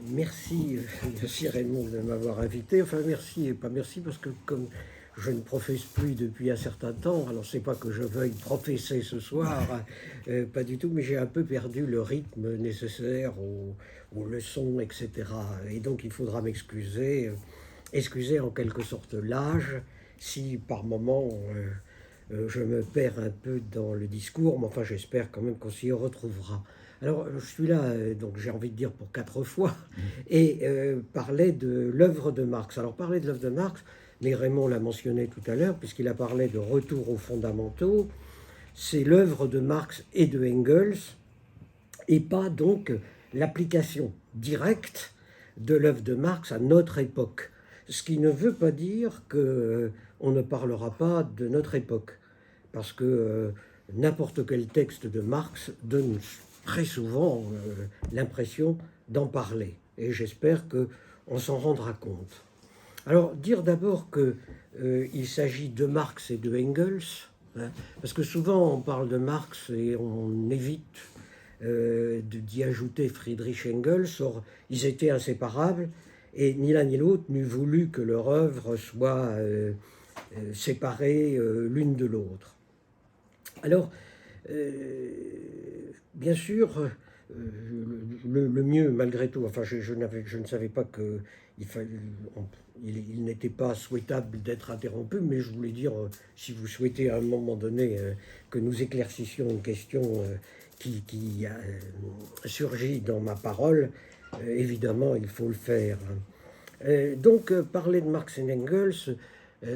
Merci, merci Raymond de m'avoir invité. Enfin, merci et pas merci parce que comme je ne professe plus depuis un certain temps, alors c'est pas que je veuille professer ce soir, pas du tout, mais j'ai un peu perdu le rythme nécessaire aux leçons, etc. Et donc il faudra m'excuser, excuser en quelque sorte l'âge si par moment je me perds un peu dans le discours, mais enfin j'espère quand même qu'on s'y retrouvera. Alors je suis là, donc j'ai envie de dire pour 4 fois, et parler de l'œuvre de Marx. Alors parler de l'œuvre de Marx, mais Raymond l'a mentionné tout à l'heure, puisqu'il a parlé de retour aux fondamentaux, c'est l'œuvre de Marx et de Engels, et pas donc l'application directe de l'œuvre de Marx à notre époque. Ce qui ne veut pas dire qu'on ne parlera pas de notre époque, parce que n'importe quel texte de Marx donne très souvent l'impression d'en parler, et j'espère qu'on s'en rendra compte. Alors, dire d'abord qu'il s'agit de Marx et de Engels, hein, parce que souvent on parle de Marx et on évite d'y ajouter Friedrich Engels. Or, ils étaient inséparables et ni l'un ni l'autre n'eût voulu que leur œuvre soit séparée l'une de l'autre. Alors, bien sûr, le mieux, malgré tout, enfin, je ne savais pas il n'était pas souhaitable d'être interrompu, mais je voulais dire, si vous souhaitez à un moment donné que nous éclaircissions une question qui a surgi dans ma parole, évidemment, il faut le faire. Donc, parler de Marx et Engels,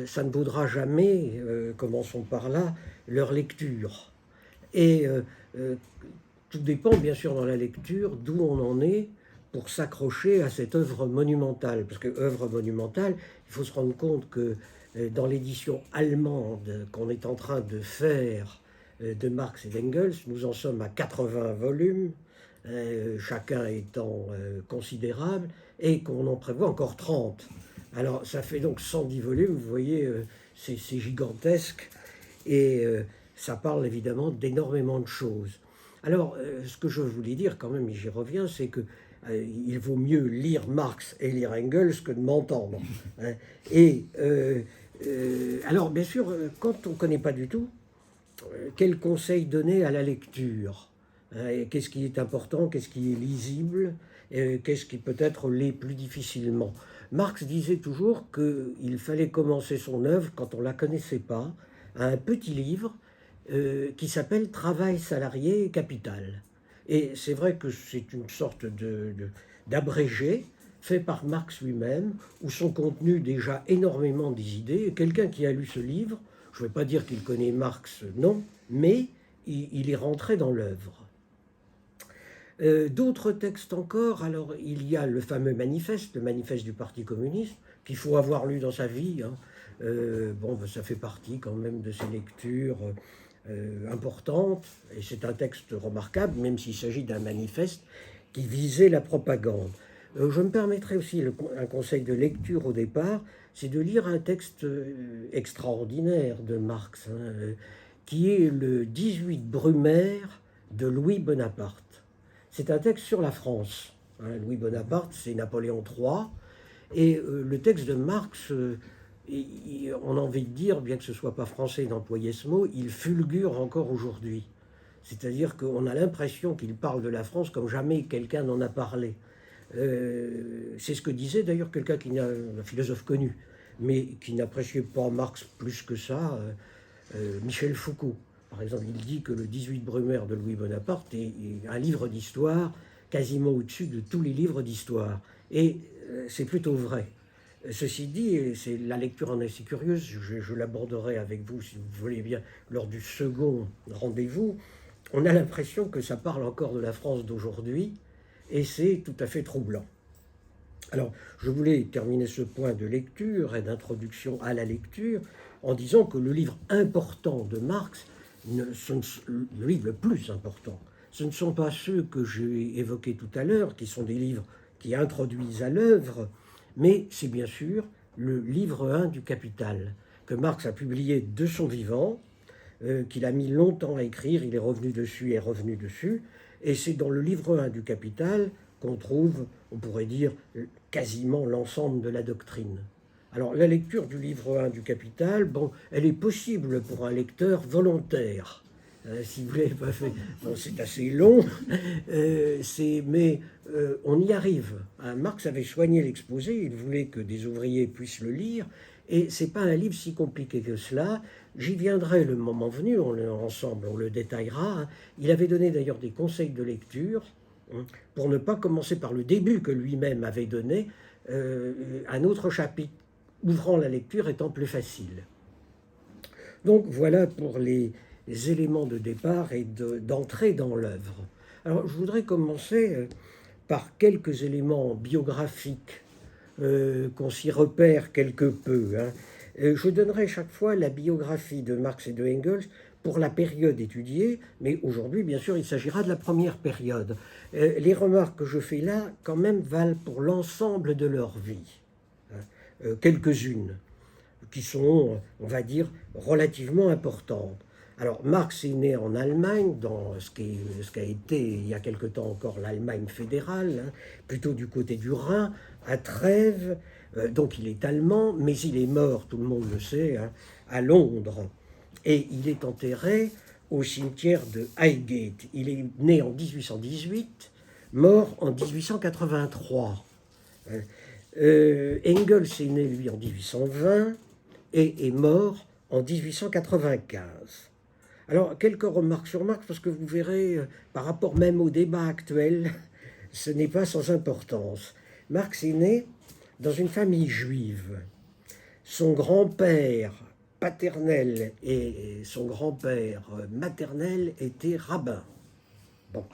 ça ne vaudra jamais, commençons par là, leur lecture. Et tout dépend, bien sûr, dans la lecture, d'où on en est pour s'accrocher à cette œuvre monumentale. Parce que œuvre monumentale, il faut se rendre compte que dans l'édition allemande qu'on est en train de faire de Marx et d'Engels, nous en sommes à 80 volumes, chacun étant considérable, et qu'on en prévoit encore 30. Alors ça fait donc 110 volumes, vous voyez, c'est gigantesque, et ça parle évidemment d'énormément de choses. Alors, ce que je voulais dire quand même, et j'y reviens, c'est que il vaut mieux lire Marx et lire Engels que de m'entendre. Hein. Et alors, bien sûr, quand on ne connaît pas du tout, quel conseil donner à la lecture, hein, qu'est-ce qui est important, qu'est-ce qui est lisible, qu'est-ce qui peut-être l'est plus difficilement. Marx disait toujours qu'il fallait commencer son œuvre, quand on ne la connaissait pas, à un petit livre qui s'appelle Travail salarié et capital. Et c'est vrai que c'est une sorte d'abrégé fait par Marx lui-même, où sont contenues déjà énormément des idées. Et quelqu'un qui a lu ce livre, je ne vais pas dire qu'il connaît Marx, non, mais il est rentré dans l'œuvre. D'autres textes encore, alors il y a le fameux manifeste, le manifeste du Parti communiste, qu'il faut avoir lu dans sa vie. Hein. Bon, ça fait partie quand même de ces lectures importantes, et c'est un texte remarquable, même s'il s'agit d'un manifeste qui visait la propagande. Je me permettrai aussi un conseil de lecture au départ, c'est de lire un texte extraordinaire de Marx, hein, qui est le 18 Brumaire de Louis Bonaparte. C'est un texte sur la France. Hein, Louis Bonaparte, c'est Napoléon III, et le texte de Marx, on a envie de dire, bien que ce ne soit pas français d'employer ce mot, il fulgure encore aujourd'hui. C'est-à-dire qu'on a l'impression qu'il parle de la France comme jamais quelqu'un n'en a parlé. C'est ce que disait d'ailleurs quelqu'un un philosophe connu, mais qui n'appréciait pas Marx plus que ça, Michel Foucault. Par exemple, il dit que le 18 Brumaire de Louis Bonaparte est un livre d'histoire quasiment au-dessus de tous les livres d'histoire. Et c'est plutôt vrai. Ceci dit, et c'est la lecture en est si curieuse, je l'aborderai avec vous, si vous voulez bien, lors du second rendez-vous. On a l'impression que ça parle encore de la France d'aujourd'hui, et c'est tout à fait troublant. Alors, je voulais terminer ce point de lecture et d'introduction à la lecture en disant que le livre important de Marx, le livre le plus important, ce ne sont pas ceux que j'ai évoqués tout à l'heure, qui sont des livres qui introduisent à l'œuvre, mais c'est bien sûr le livre 1 du Capital, que Marx a publié de son vivant, qu'il a mis longtemps à écrire, il est revenu dessus et revenu dessus, Et c'est dans le livre 1 du Capital qu'on trouve, on pourrait dire, quasiment l'ensemble de la doctrine. Alors, la lecture du livre 1 du Capital, bon, elle est possible pour un lecteur volontaire. Si vous l'avez pas fait, bon, c'est assez long, mais on y arrive. Hein, Marx avait soigné l'exposé, il voulait que des ouvriers puissent le lire, et c'est pas un livre si compliqué que cela. J'y viendrai le moment venu, ensemble, on le détaillera. Hein. Il avait donné d'ailleurs des conseils de lecture, hein, pour ne pas commencer par le début que lui-même avait donné, un autre chapitre ouvrant la lecture étant plus facile. Donc voilà pour les éléments de départ et d'entrée dans l'œuvre. Alors je voudrais commencer par quelques éléments biographiques qu'on s'y repère quelque peu. Hein. Je donnerai chaque fois la biographie de Marx et de Engels pour la période étudiée, mais aujourd'hui, bien sûr, il s'agira de la première période. Les remarques que je fais là, quand même, valent pour l'ensemble de leur vie. Hein. Quelques-unes qui sont, on va dire, relativement importantes. Alors, Marx est né en Allemagne, dans ce qu'a été, il y a quelque temps encore, l'Allemagne fédérale, hein, plutôt du côté du Rhin, à Trèves. Donc, il est allemand, mais il est mort, tout le monde le sait, hein, à Londres. Et il est enterré au cimetière de Highgate. Il est né en 1818, mort en 1883. Engels est né, lui, en 1820 et est mort en 1895. Alors, quelques remarques sur Marx, parce que vous verrez, par rapport même au débat actuel, ce n'est pas sans importance. Marx est né dans une famille juive. Son grand-père paternel et son grand-père maternel étaient rabbins. Bon.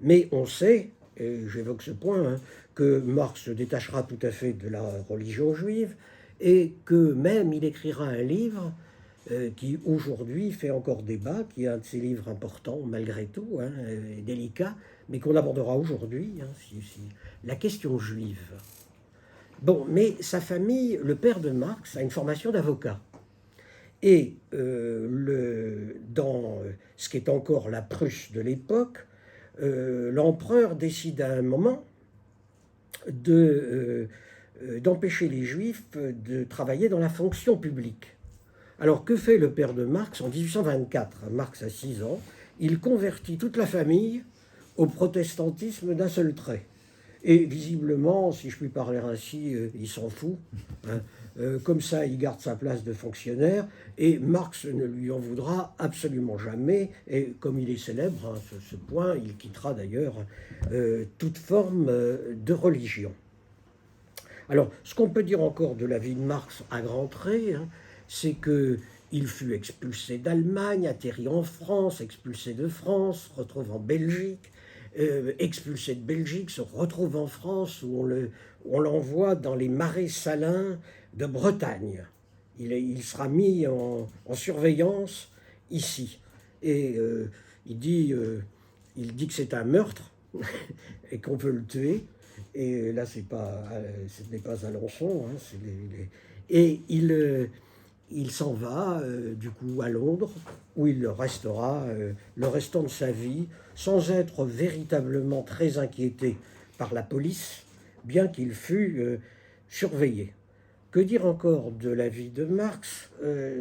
Mais on sait, et j'évoque ce point, hein, que Marx se détachera tout à fait de la religion juive et que même il écrira un livre qui aujourd'hui fait encore débat, qui est un de ses livres importants malgré tout, hein, et délicat, mais qu'on abordera aujourd'hui, hein, la question juive. Bon, mais sa famille, le père de Marx, a une formation d'avocat. Et dans ce qui est encore la Prusse de l'époque, l'empereur décide à un moment d'empêcher les Juifs de travailler dans la fonction publique. Alors, que fait le père de Marx en 1824 ? Marx a 6 ans. Il convertit toute la famille au protestantisme d'un seul trait. Et visiblement, si je puis parler ainsi, il s'en fout. Hein. Comme ça, il garde sa place de fonctionnaire. Et Marx ne lui en voudra absolument jamais. Et comme il est célèbre, hein, ce point, il quittera d'ailleurs toute forme de religion. Alors, ce qu'on peut dire encore de la vie de Marx à grands traits, hein, c'est qu'il fut expulsé d'Allemagne, atterri en France, expulsé de France, retrouve en Belgique, expulsé de Belgique, se retrouve en France où on l'envoie dans les marais salins de Bretagne. Il sera mis en surveillance ici. Et il dit que c'est un meurtre et qu'on peut le tuer. Et là, ce n'est pas Alençon. Hein, et il s'en va, du coup, à Londres, où il restera le restant de sa vie, sans être véritablement très inquiété par la police, bien qu'il fût surveillé. Que dire encore de la vie de Marx ?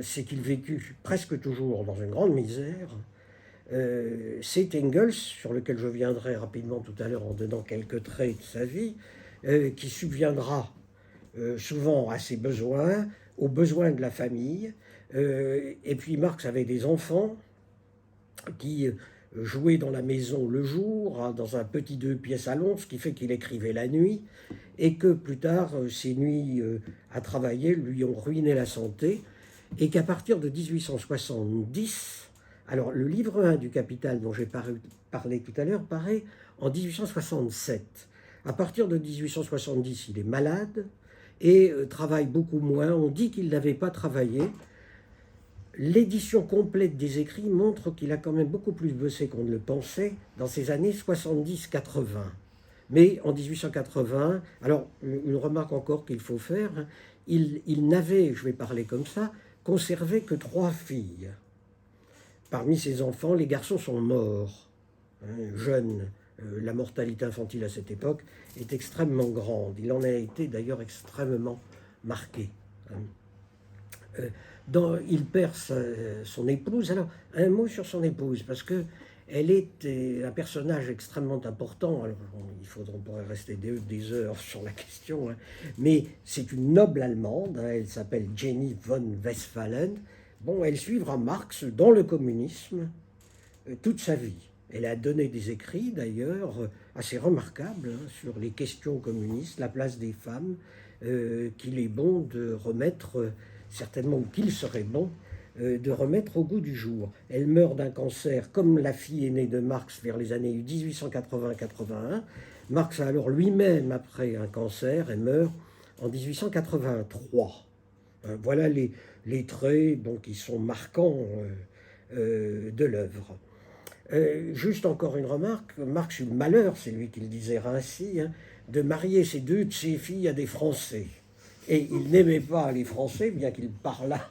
C'est qu'il vécut presque toujours dans une grande misère. C'est Engels, sur lequel je viendrai rapidement tout à l'heure en donnant quelques traits de sa vie, qui subviendra souvent à ses besoins, aux besoins de la famille. Et puis Marx avait des enfants qui jouaient dans la maison le jour, hein, dans un petit 2 pièces à Londres, ce qui fait qu'il écrivait la nuit, et que plus tard, ces nuits à travailler lui ont ruiné la santé, et qu'à partir de 1870, alors le livre 1 du Capital dont j'ai parlé tout à l'heure paraît en 1867. À partir de 1870, il est malade et travaille beaucoup moins. On dit qu'il n'avait pas travaillé. L'édition complète des écrits montre qu'il a quand même beaucoup plus bossé qu'on ne le pensait dans ces années 70-80. Mais en 1880, alors une remarque encore qu'il faut faire, hein, il n'avait, je vais parler comme ça, conservé que 3 filles. Parmi ses enfants, les garçons sont morts. jeune, la mortalité infantile à cette époque est extrêmement grande. Il en a été d'ailleurs extrêmement marqué. Il perd son épouse. Alors, un mot sur son épouse, parce que elle est un personnage extrêmement important. Alors, on pourrait rester des heures sur la question, hein. Mais c'est une noble Allemande, hein. Elle s'appelle Jenny von Westphalen. Bon, elle suivra Marx dans le communisme toute sa vie. Elle a donné des écrits, d'ailleurs, assez remarquables, hein, sur les questions communistes, la place des femmes, qu'il est bon de remettre, certainement, ou qu'il serait bon de remettre au goût du jour. Elle meurt d'un cancer comme la fille aînée de Marx vers les années 1880-81. Marx a alors lui-même, après un cancer, et meurt en 1883. Voilà les traits qui sont marquants de l'œuvre. Juste encore une remarque, Marx eut le malheur, c'est lui qui le disait ainsi, hein, de marier deux de ses filles à des Français. Et il n'aimait pas les Français, bien qu'il parlât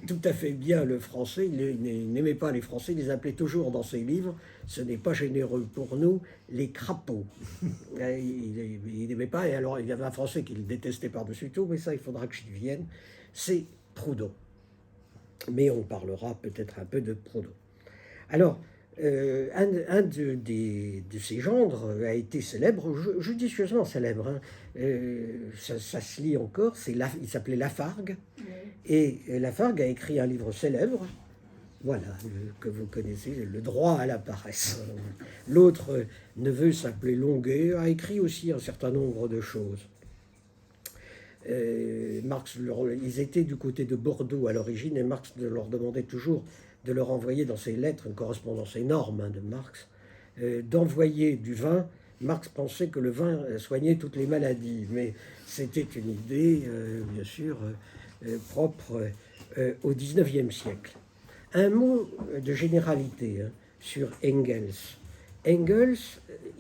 tout à fait bien le français, il n'aimait pas les Français, il les appelait toujours dans ses livres, ce n'est pas généreux pour nous, les crapauds. Il n'aimait pas, et alors il y avait un Français qu'il détestait par-dessus tout, mais ça il faudra que j'y vienne, c'est Proudhon. Mais on parlera peut-être un peu de Proudhon. Alors, un de ses gendres a été célèbre, judicieusement célèbre, hein. Ça se lit encore, il s'appelait Lafargue, oui. Et Lafargue a écrit un livre célèbre, voilà, que vous connaissez, Le droit à la paresse. L'autre neveu s'appelait Longuet, a écrit aussi un certain nombre de choses. Marx, ils étaient du côté de Bordeaux à l'origine, et Marx leur demandait toujours de leur envoyer dans ses lettres, une correspondance énorme, hein, de Marx, d'envoyer du vin. Marx pensait que le vin soignait toutes les maladies, mais c'était une idée, bien sûr, propre au XIXe siècle. Un mot de généralité, hein, sur Engels. Engels,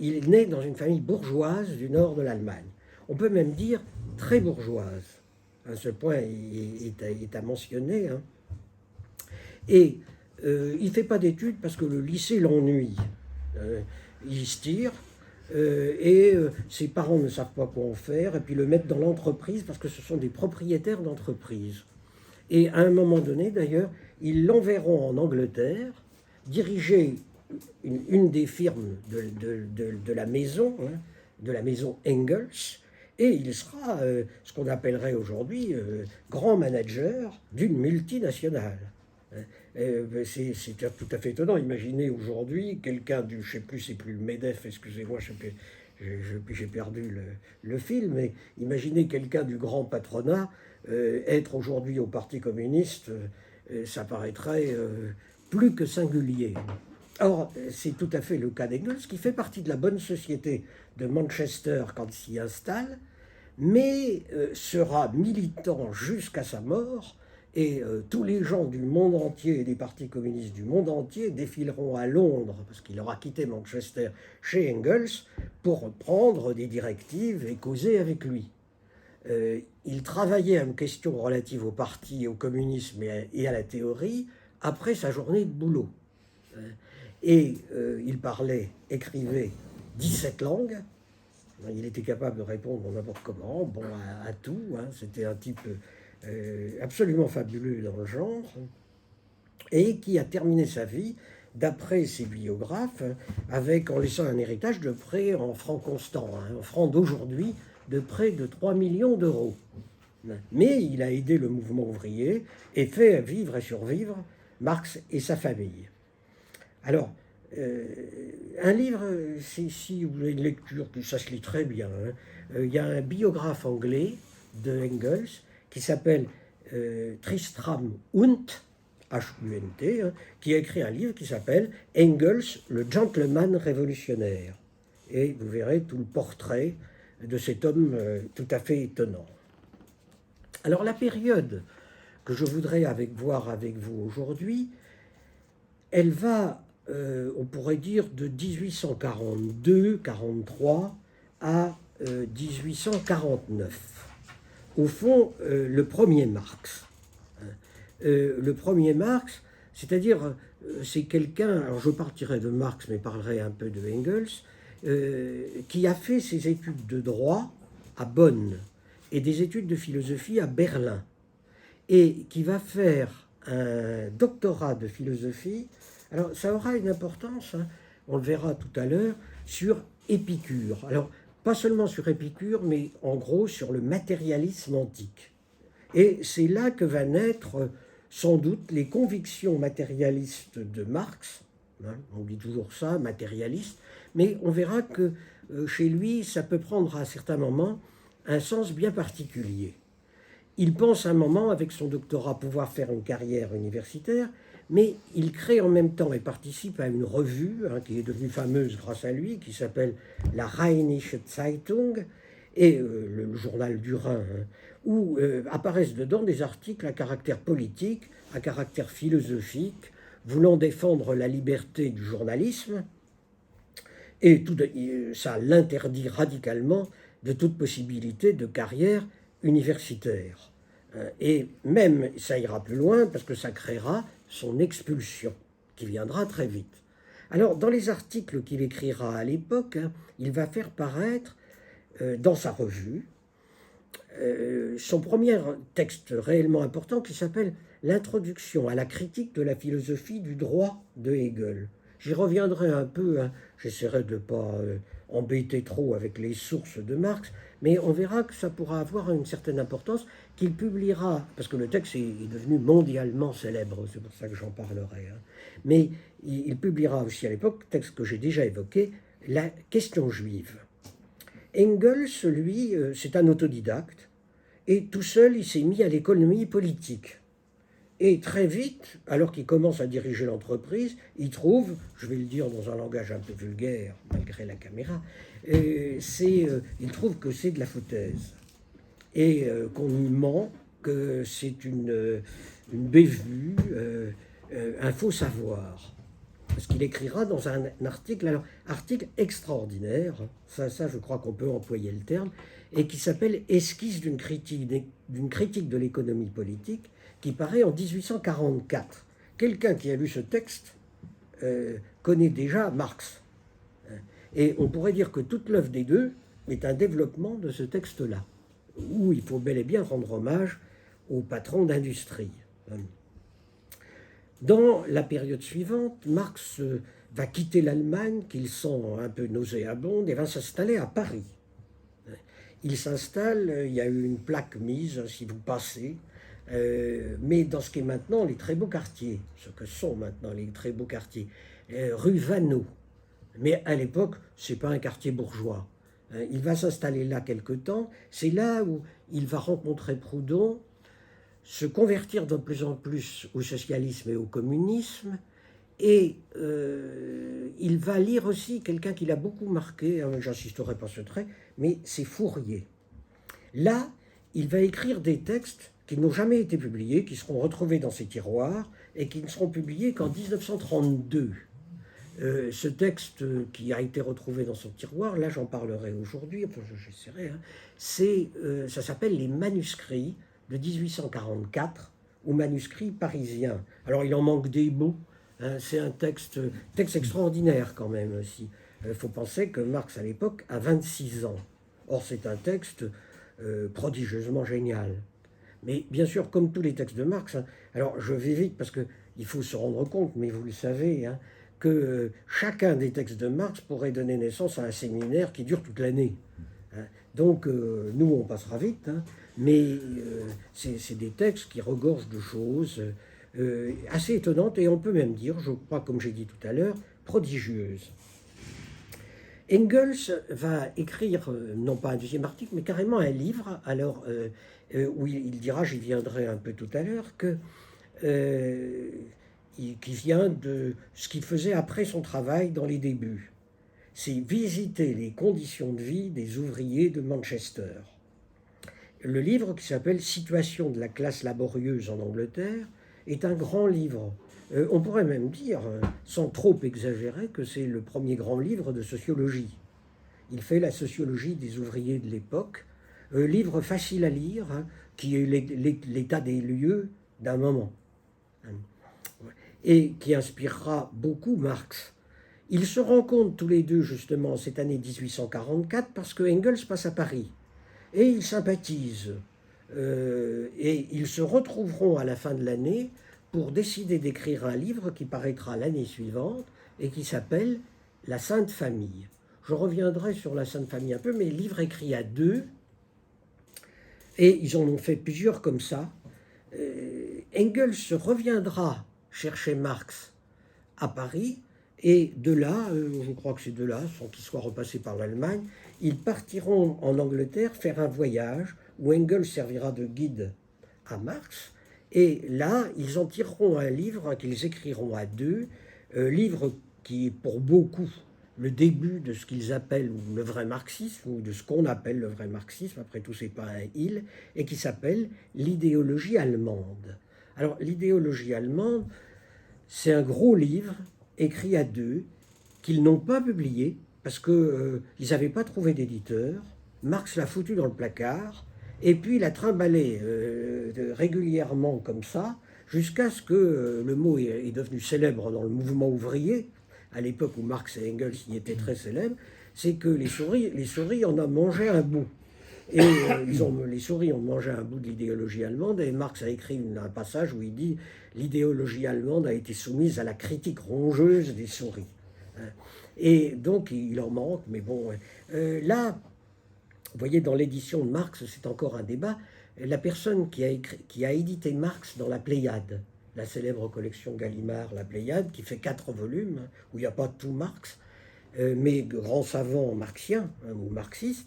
il est né dans une famille bourgeoise du nord de l'Allemagne. On peut même dire très bourgeoise. À ce point est à mentionner, hein. Et il ne fait pas d'études parce que le lycée l'ennuie. Il se tire et ses parents ne savent pas quoi en faire, et puis le mettent dans l'entreprise parce que ce sont des propriétaires d'entreprise. Et à un moment donné, d'ailleurs, ils l'enverront en Angleterre diriger une des firmes de la maison, hein, de la maison Engels, et il sera ce qu'on appellerait aujourd'hui grand manager d'une multinationale. C'est tout à fait étonnant. Imaginez aujourd'hui quelqu'un du, je ne sais plus, c'est plus le MEDEF, excusez-moi, j'ai perdu le film, mais imaginez quelqu'un du grand patronat être aujourd'hui au Parti communiste, ça paraîtrait plus que singulier. Or, c'est tout à fait le cas d'Engels, qui fait partie de la bonne société de Manchester quand il s'y installe, mais sera militant jusqu'à sa mort. Et tous les gens du monde entier et des partis communistes du monde entier défileront à Londres, parce qu'il aura quitté Manchester chez Engels, pour prendre des directives et causer avec lui. Il travaillait à une question relative au parti, au communisme et à la théorie après sa journée de boulot. Et il parlait, écrivait 17 langues. Il était capable de répondre n'importe comment, bon, à tout, hein. C'était un type absolument fabuleux dans le genre, et qui a terminé sa vie, d'après ses biographes, en laissant un héritage de près, en francs constants, hein, en francs d'aujourd'hui, de près de 3 millions d'euros. Mais il a aidé le mouvement ouvrier et fait vivre et survivre Marx et sa famille. Alors, un livre, si vous avez une lecture, ça se lit très bien, hein. Il y a un biographe anglais de Engels qui s'appelle Tristram Hunt, H-U-N-T, hein, qui a écrit un livre qui s'appelle Engels, le gentleman révolutionnaire. Et vous verrez tout le portrait de cet homme tout à fait étonnant. Alors la période que je voudrais voir avec vous aujourd'hui, elle va, on pourrait dire, de 1842-43 à 1849. Au fond, le premier Marx. Le premier Marx, C'est-à-dire, c'est quelqu'un, alors je partirai de Marx, mais parlerai un peu de Engels, qui a fait ses études de droit à Bonn et des études de philosophie à Berlin, et qui va faire un doctorat de philosophie. Alors ça aura une importance, hein, on le verra tout à l'heure, sur Épicure. Alors pas seulement sur Épicure, mais en gros sur le matérialisme antique. Et c'est là que va naître sans doute les convictions matérialistes de Marx. Hein, on dit toujours ça, matérialiste, mais on verra que chez lui, ça peut prendre à certains moments un sens bien particulier. Il pense un moment, avec son doctorat, pouvoir faire une carrière universitaire, mais il crée en même temps et participe à une revue, hein, qui est devenue fameuse grâce à lui, qui s'appelle la Rheinische Zeitung, et le journal du Rhin, hein, où apparaissent dedans des articles à caractère politique, à caractère philosophique, voulant défendre la liberté du journalisme, et ça l'interdit radicalement de toute possibilité de carrière universitaire. Et même, ça ira plus loin, parce que ça créera son expulsion, qui viendra très vite. Alors, dans les articles qu'il écrira à l'époque, hein, il va faire paraître dans sa revue son premier texte réellement important qui s'appelle L'introduction à la critique de la philosophie du droit de Hegel. J'y reviendrai un peu, hein, j'essaierai de ne pas embêter trop avec les sources de Marx, mais on verra que ça pourra avoir une certaine importance, qu'il publiera, parce que le texte est devenu mondialement célèbre, c'est pour ça que j'en parlerai, hein, mais il publiera aussi à l'époque, texte que j'ai déjà évoqué, La question juive. Engels, lui, c'est un autodidacte, et tout seul, il s'est mis à l'économie politique. Et très vite, alors qu'il commence à diriger l'entreprise, il trouve, je vais le dire dans un langage un peu vulgaire, malgré la caméra, il trouve que c'est de la foutaise. Et qu'on y ment, que c'est une bévue, un faux savoir. Ce qu'il écrira dans un article, alors article extraordinaire, ça je crois qu'on peut employer le terme, et qui s'appelle Esquisse d'une critique de l'économie politique, qui paraît en 1844. Quelqu'un qui a lu ce texte connaît déjà Marx. Et on pourrait dire que toute l'œuvre des deux est un développement de ce texte-là, où il faut bel et bien rendre hommage au patron d'industrie. Dans la période suivante, Marx va quitter l'Allemagne, qu'il sent un peu nauséabonde, et va s'installer à Paris. Il s'installe, il y a eu une plaque mise, si vous passez, mais dans ce qui est maintenant les très beaux quartiers, ce que sont maintenant les très beaux quartiers, rue Vaneau. Mais à l'époque, ce n'est pas un quartier bourgeois. Il va s'installer là quelque temps, c'est là où il va rencontrer Proudhon, se convertir de plus en plus au socialisme et au communisme, et il va lire aussi quelqu'un qui l'a beaucoup marqué, hein, j'insisterai pas sur ce trait, mais c'est Fourier. Là, il va écrire des textes qui n'ont jamais été publiés, qui seront retrouvés dans ses tiroirs, et qui ne seront publiés qu'en 1932. Ce texte qui a été retrouvé dans son tiroir, là j'en parlerai aujourd'hui, enfin j'essaierai, hein, ça s'appelle les manuscrits de 1844, ou manuscrits parisiens. Alors il en manque des mots, hein, c'est un texte extraordinaire quand même aussi. Il faut penser que Marx à l'époque a 26 ans. Or c'est un texte prodigieusement génial. Mais bien sûr, comme tous les textes de Marx, hein, alors je vais vite parce qu'il faut se rendre compte, mais vous le savez, hein, que chacun des textes de Marx pourrait donner naissance à un séminaire qui dure toute l'année. Hein. Donc nous, on passera vite, hein, mais c'est des textes qui regorgent de choses assez étonnantes, et on peut même dire, je crois, comme j'ai dit tout à l'heure, prodigieuses. Engels va écrire, non pas un deuxième article, mais carrément un livre, alors, où il dira, j'y viendrai un peu tout à l'heure, qui vient de ce qu'il faisait après son travail dans les débuts. C'est visiter les conditions de vie des ouvriers de Manchester. Le livre, qui s'appelle Situation de la classe laborieuse en Angleterre, est un grand livre. On pourrait même dire, sans trop exagérer, que c'est le premier grand livre de sociologie. Il fait la sociologie des ouvriers de l'époque, livre facile à lire, hein, qui est l'état des lieux d'un moment. et qui inspirera beaucoup Marx. Ils se rencontrent tous les deux justement cette année 1844 parce que Engels passe à Paris et ils sympathisent. Et ils se retrouveront à la fin de l'année pour décider d'écrire un livre qui paraîtra l'année suivante et qui s'appelle La Sainte Famille. Je reviendrai sur la Sainte Famille un peu, mais livre écrit à deux, et ils en ont fait plusieurs comme ça. Engels reviendra chercher Marx à Paris, et de là, je crois que c'est de là, sans qu'il soit repassé par l'Allemagne, ils partiront en Angleterre faire un voyage où Engels servira de guide à Marx, et là, ils en tireront un livre qu'ils écriront à deux, livre qui est pour beaucoup le début de ce qu'ils appellent le vrai marxisme, ou de ce qu'on appelle le vrai marxisme, après tout c'est pas un il, et qui s'appelle l'idéologie allemande. Alors l'idéologie allemande, c'est un gros livre écrit à deux, qu'ils n'ont pas publié, parce qu'ils n'avaient pas trouvé d'éditeur. Marx l'a foutu dans le placard, et puis il a trimballé régulièrement comme ça, jusqu'à ce que le mot est devenu célèbre dans le mouvement ouvrier, à l'époque où Marx et Engels y étaient très célèbres, c'est que les souris en ont mangé un bout. Et les souris ont mangé un bout de l'idéologie allemande, et Marx a écrit un passage où il dit « L'idéologie allemande a été soumise à la critique rongeuse des souris ». Et donc il en manque, mais bon. Là, vous voyez, dans l'édition de Marx, c'est encore un débat. La personne qui a édité Marx dans la Pléiade, la célèbre collection Gallimard, la Pléiade, qui fait 4 volumes, où il n'y a pas tout Marx, mais grand savant marxien ou marxiste,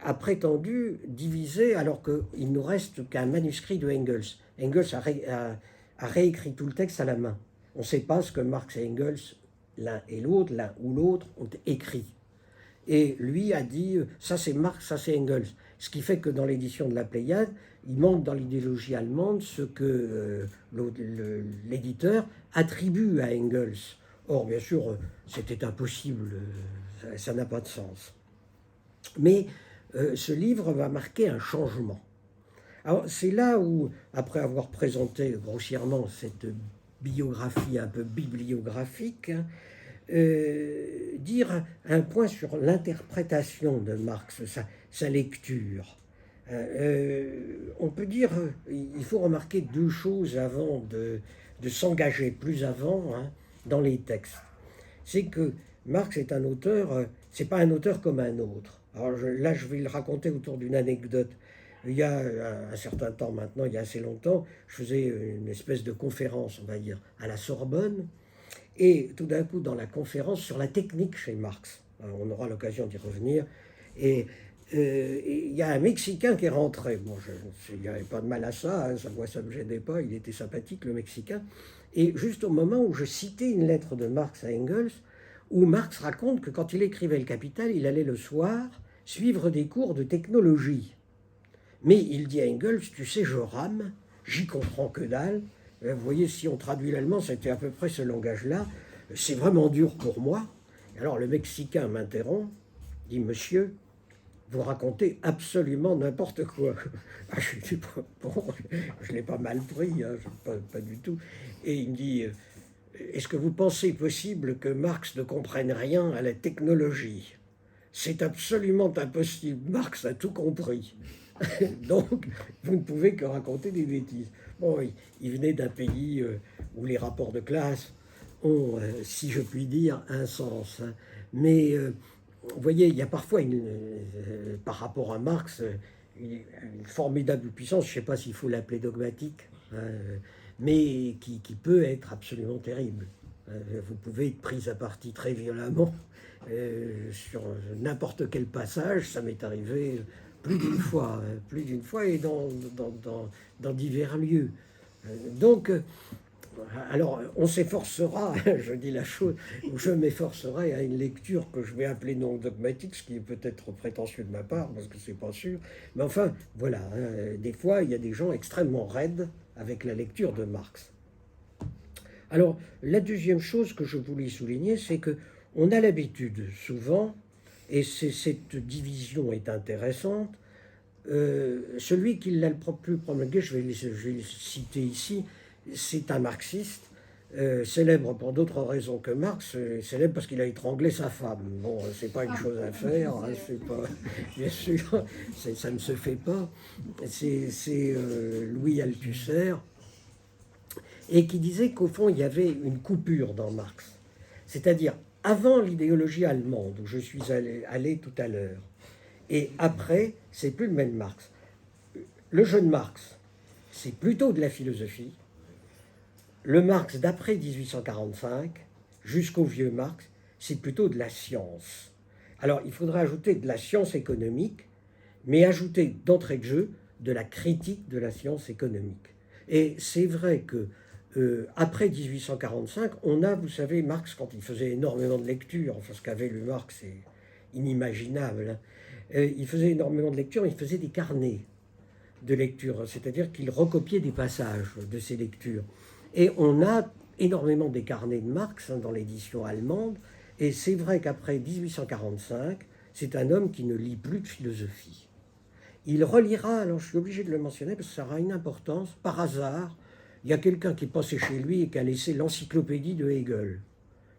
a prétendu diviser alors qu'il ne reste qu'un manuscrit de Engels. Engels a réécrit tout le texte à la main. On ne sait pas ce que Marx et Engels, l'un ou l'autre, ont écrit. Et lui a dit, ça c'est Marx, ça c'est Engels. Ce qui fait que dans l'édition de la Pléiade, il manque dans l'idéologie allemande ce que l'éditeur attribue à Engels. Or, bien sûr, c'était impossible, ça n'a pas de sens. Mais ce livre va marquer un changement. Alors, c'est là où, après avoir présenté grossièrement cette biographie un peu bibliographique, dire un point sur l'interprétation de Marx, sa lecture. On peut dire, il faut remarquer deux choses avant de s'engager plus avant dans les textes. C'est que Marx est un auteur, c'est pas un auteur comme un autre. Alors là, je vais le raconter autour d'une anecdote. Il y a un certain temps maintenant, il y a assez longtemps, je faisais une espèce de conférence, on va dire, à la Sorbonne, et tout d'un coup, dans la conférence sur la technique chez Marx, on aura l'occasion d'y revenir, et il y a un Mexicain qui est rentré. Bon, il n'y avait pas de mal à ça, sa voix, ça ne me gênait pas, il était sympathique, le Mexicain. Et juste au moment où je citais une lettre de Marx à Engels, où Marx raconte que quand il écrivait le Capital, il allait le soir suivre des cours de technologie. Mais il dit à Engels, tu sais, je rame, j'y comprends que dalle. Vous voyez, si on traduit l'allemand, c'était à peu près ce langage-là. C'est vraiment dur pour moi. Alors le Mexicain m'interrompt, dit, monsieur, vous racontez absolument n'importe quoi. Ah, je dis, bon, je l'ai pas mal pris, pas du tout. Et il me dit, est-ce que vous pensez possible que Marx ne comprenne rien à la technologie? C'est absolument impossible. Marx a tout compris. Donc, vous ne pouvez que raconter des bêtises. Bon, il venait d'un pays où les rapports de classe ont, si je puis dire, un sens. Mais, vous voyez, il y a parfois, par rapport à Marx, une formidable puissance, je ne sais pas s'il faut l'appeler dogmatique, mais qui peut être absolument terrible. Vous pouvez être pris à partie très violemment sur n'importe quel passage, ça m'est arrivé plus d'une fois et dans divers lieux. Donc, alors, on s'efforcera, je dis la chose, je m'efforcerai à une lecture que je vais appeler non dogmatique, ce qui est peut-être prétentieux de ma part, parce que c'est pas sûr. Mais enfin, voilà, des fois, il y a des gens extrêmement raides avec la lecture de Marx. Alors, la deuxième chose que je voulais souligner, c'est que on a l'habitude, souvent, et cette division est intéressante, celui qui l'a le plus promulgué, je vais le citer ici, c'est un marxiste, célèbre pour d'autres raisons que Marx, célèbre parce qu'il a étranglé sa femme. Bon, c'est pas une chose à faire, hein, c'est pas, bien sûr, ça ne se fait pas. C'est Louis Althusser, et qui disait qu'au fond, il y avait une coupure dans Marx. C'est-à-dire, avant l'idéologie allemande, où je suis allé tout à l'heure, et après, c'est plus le même Marx. Le jeune Marx, c'est plutôt de la philosophie. Le Marx d'après 1845, jusqu'au vieux Marx, c'est plutôt de la science. Alors, il faudrait ajouter de la science économique, mais ajouter d'entrée de jeu de la critique de la science économique. Et c'est vrai que après 1845, on a, vous savez, Marx, quand il faisait énormément de lectures, enfin ce qu'avait lu Marx, c'est inimaginable, hein, il faisait énormément de lectures, il faisait des carnets de lecture, c'est-à-dire qu'il recopiait des passages de ses lectures. Et on a énormément des carnets de Marx, hein, dans l'édition allemande, et c'est vrai qu'après 1845, c'est un homme qui ne lit plus de philosophie. Il relira, alors je suis obligé de le mentionner parce que ça aura une importance, par hasard, il y a quelqu'un qui est passé chez lui et qui a laissé l'encyclopédie de Hegel,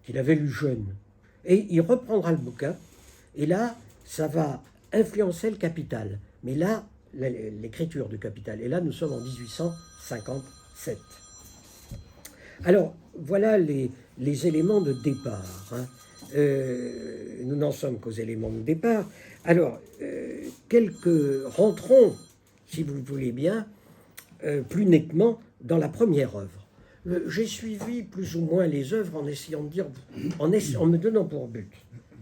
qu'il avait lu jeune. Et il reprendra le bouquin, et là, ça va influencer le Capital. Mais là, l'écriture du Capital. Et là, nous sommes en 1857. Alors, voilà les éléments de départ, hein. Nous n'en sommes qu'aux éléments de départ. Alors, rentrons, si vous le voulez bien, plus nettement dans la première œuvre. J'ai suivi plus ou moins les œuvres en essayant de dire, en me donnant pour but,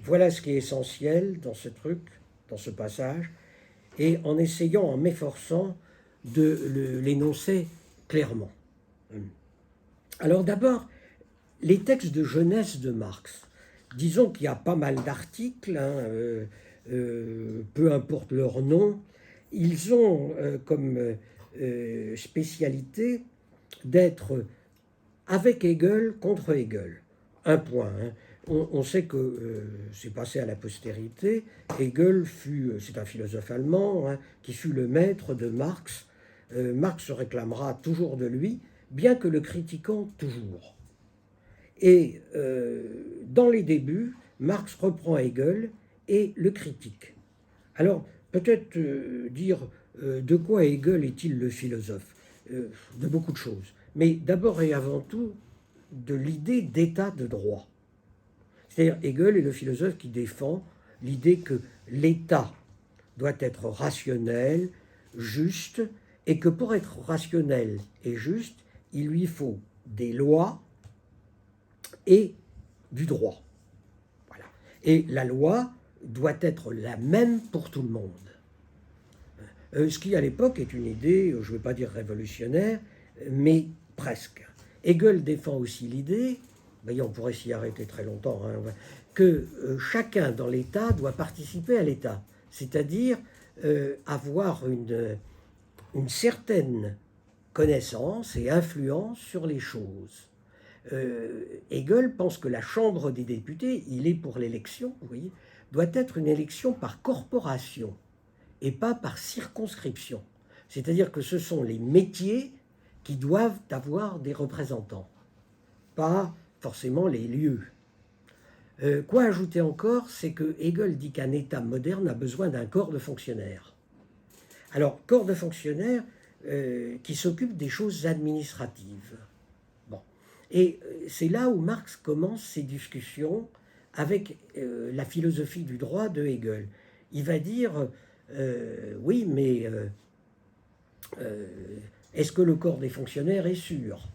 voilà ce qui est essentiel dans ce truc, dans ce passage, et en essayant, en m'efforçant de l'énoncer clairement. Alors d'abord, les textes de jeunesse de Marx. Disons qu'il y a pas mal d'articles, hein, peu importe leur nom, ils ont comme spécialité d'être avec Hegel contre Hegel. Un point. Hein. On sait que c'est passé à la postérité. Hegel c'est un philosophe allemand, hein, qui fut le maître de Marx. Marx se réclamera toujours de lui, bien que le critiquant toujours. Et dans les débuts, Marx reprend Hegel et le critique. Alors, peut-être dire de quoi Hegel est-il le philosophe? De beaucoup de choses. Mais d'abord et avant tout, de l'idée d'état de droit. C'est-à-dire, Hegel est le philosophe qui défend l'idée que l'État doit être rationnel, juste, et que pour être rationnel et juste, il lui faut des lois et du droit. Voilà. Et la loi doit être la même pour tout le monde. Ce qui, à l'époque, est une idée, je ne vais pas dire révolutionnaire, mais presque. Hegel défend aussi l'idée, on pourrait s'y arrêter très longtemps, hein, que chacun dans l'État doit participer à l'État, c'est-à-dire avoir une certaine connaissance et influence sur les choses. Hegel pense que la Chambre des députés, il est pour l'élection, vous voyez, doit être une élection par corporation et pas par circonscription. C'est-à-dire que ce sont les métiers qui doivent avoir des représentants, pas forcément les lieux. Quoi ajouter encore, c'est que Hegel dit qu'un État moderne a besoin d'un corps de fonctionnaires. Alors, corps de fonctionnaires qui s'occupe des choses administratives. Bon. Et c'est là où Marx commence ses discussions avec la philosophie du droit de Hegel. Il va dire, oui, mais est-ce que le corps des fonctionnaires est sûr?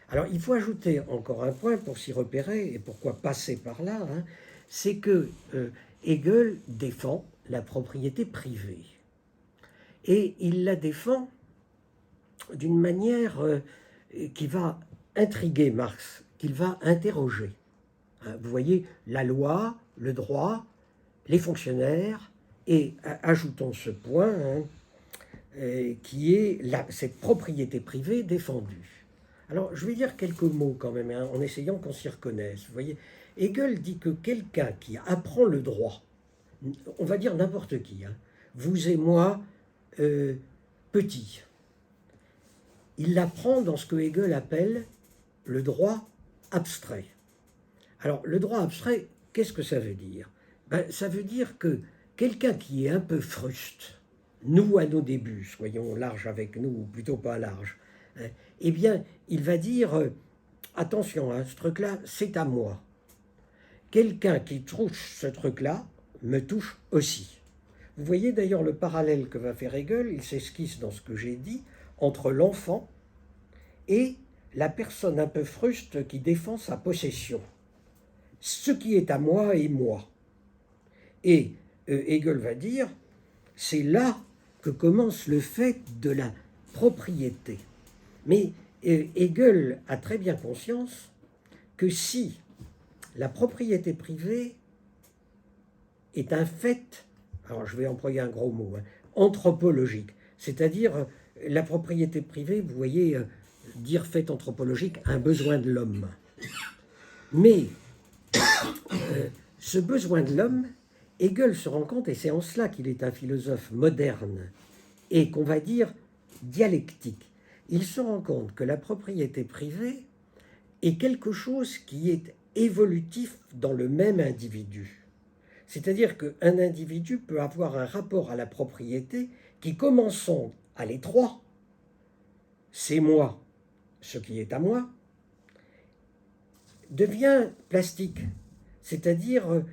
Alors, il faut ajouter encore un point pour s'y repérer, et pourquoi passer par là, hein, c'est que Hegel défend la propriété privée. Et il la défend d'une manière qui va intriguer Marx, qu'il va interroger. Hein, vous voyez, la loi, le droit, les fonctionnaires, et ajoutons ce point, hein, qui est cette propriété privée défendue. Alors, je vais dire quelques mots quand même, hein, en essayant qu'on s'y reconnaisse. Vous voyez, Hegel dit que quelqu'un qui apprend le droit, on va dire n'importe qui, hein, vous et moi, petit, il l'apprend dans ce que Hegel appelle le droit abstrait. Alors, le droit abstrait, qu'est-ce que ça veut dire? Ça veut dire que quelqu'un qui est un peu fruste, nous à nos débuts, soyons larges avec nous, ou plutôt pas larges, hein, eh bien, il va dire attention, hein, ce truc-là, c'est à moi. Quelqu'un qui touche ce truc-là me touche aussi. Vous voyez d'ailleurs le parallèle que va faire Hegel, il s'esquisse dans ce que j'ai dit, entre l'enfant et la personne un peu fruste qui défend sa possession. Ce qui est à moi est moi. Et Hegel va dire, c'est là que commence le fait de la propriété. Mais Hegel a très bien conscience que si la propriété privée est un fait, alors je vais employer un gros mot, hein, anthropologique, c'est-à-dire la propriété privée, vous voyez, dire fait anthropologique, un besoin de l'homme. Mais ce besoin de l'homme, Hegel se rend compte, et c'est en cela qu'il est un philosophe moderne, et qu'on va dire dialectique, il se rend compte que la propriété privée est quelque chose qui est évolutif dans le même individu. C'est-à-dire qu'un individu peut avoir un rapport à la propriété qui, commençant à l'étroit, c'est moi, ce qui est à moi, devient plastique. C'est-à-dire,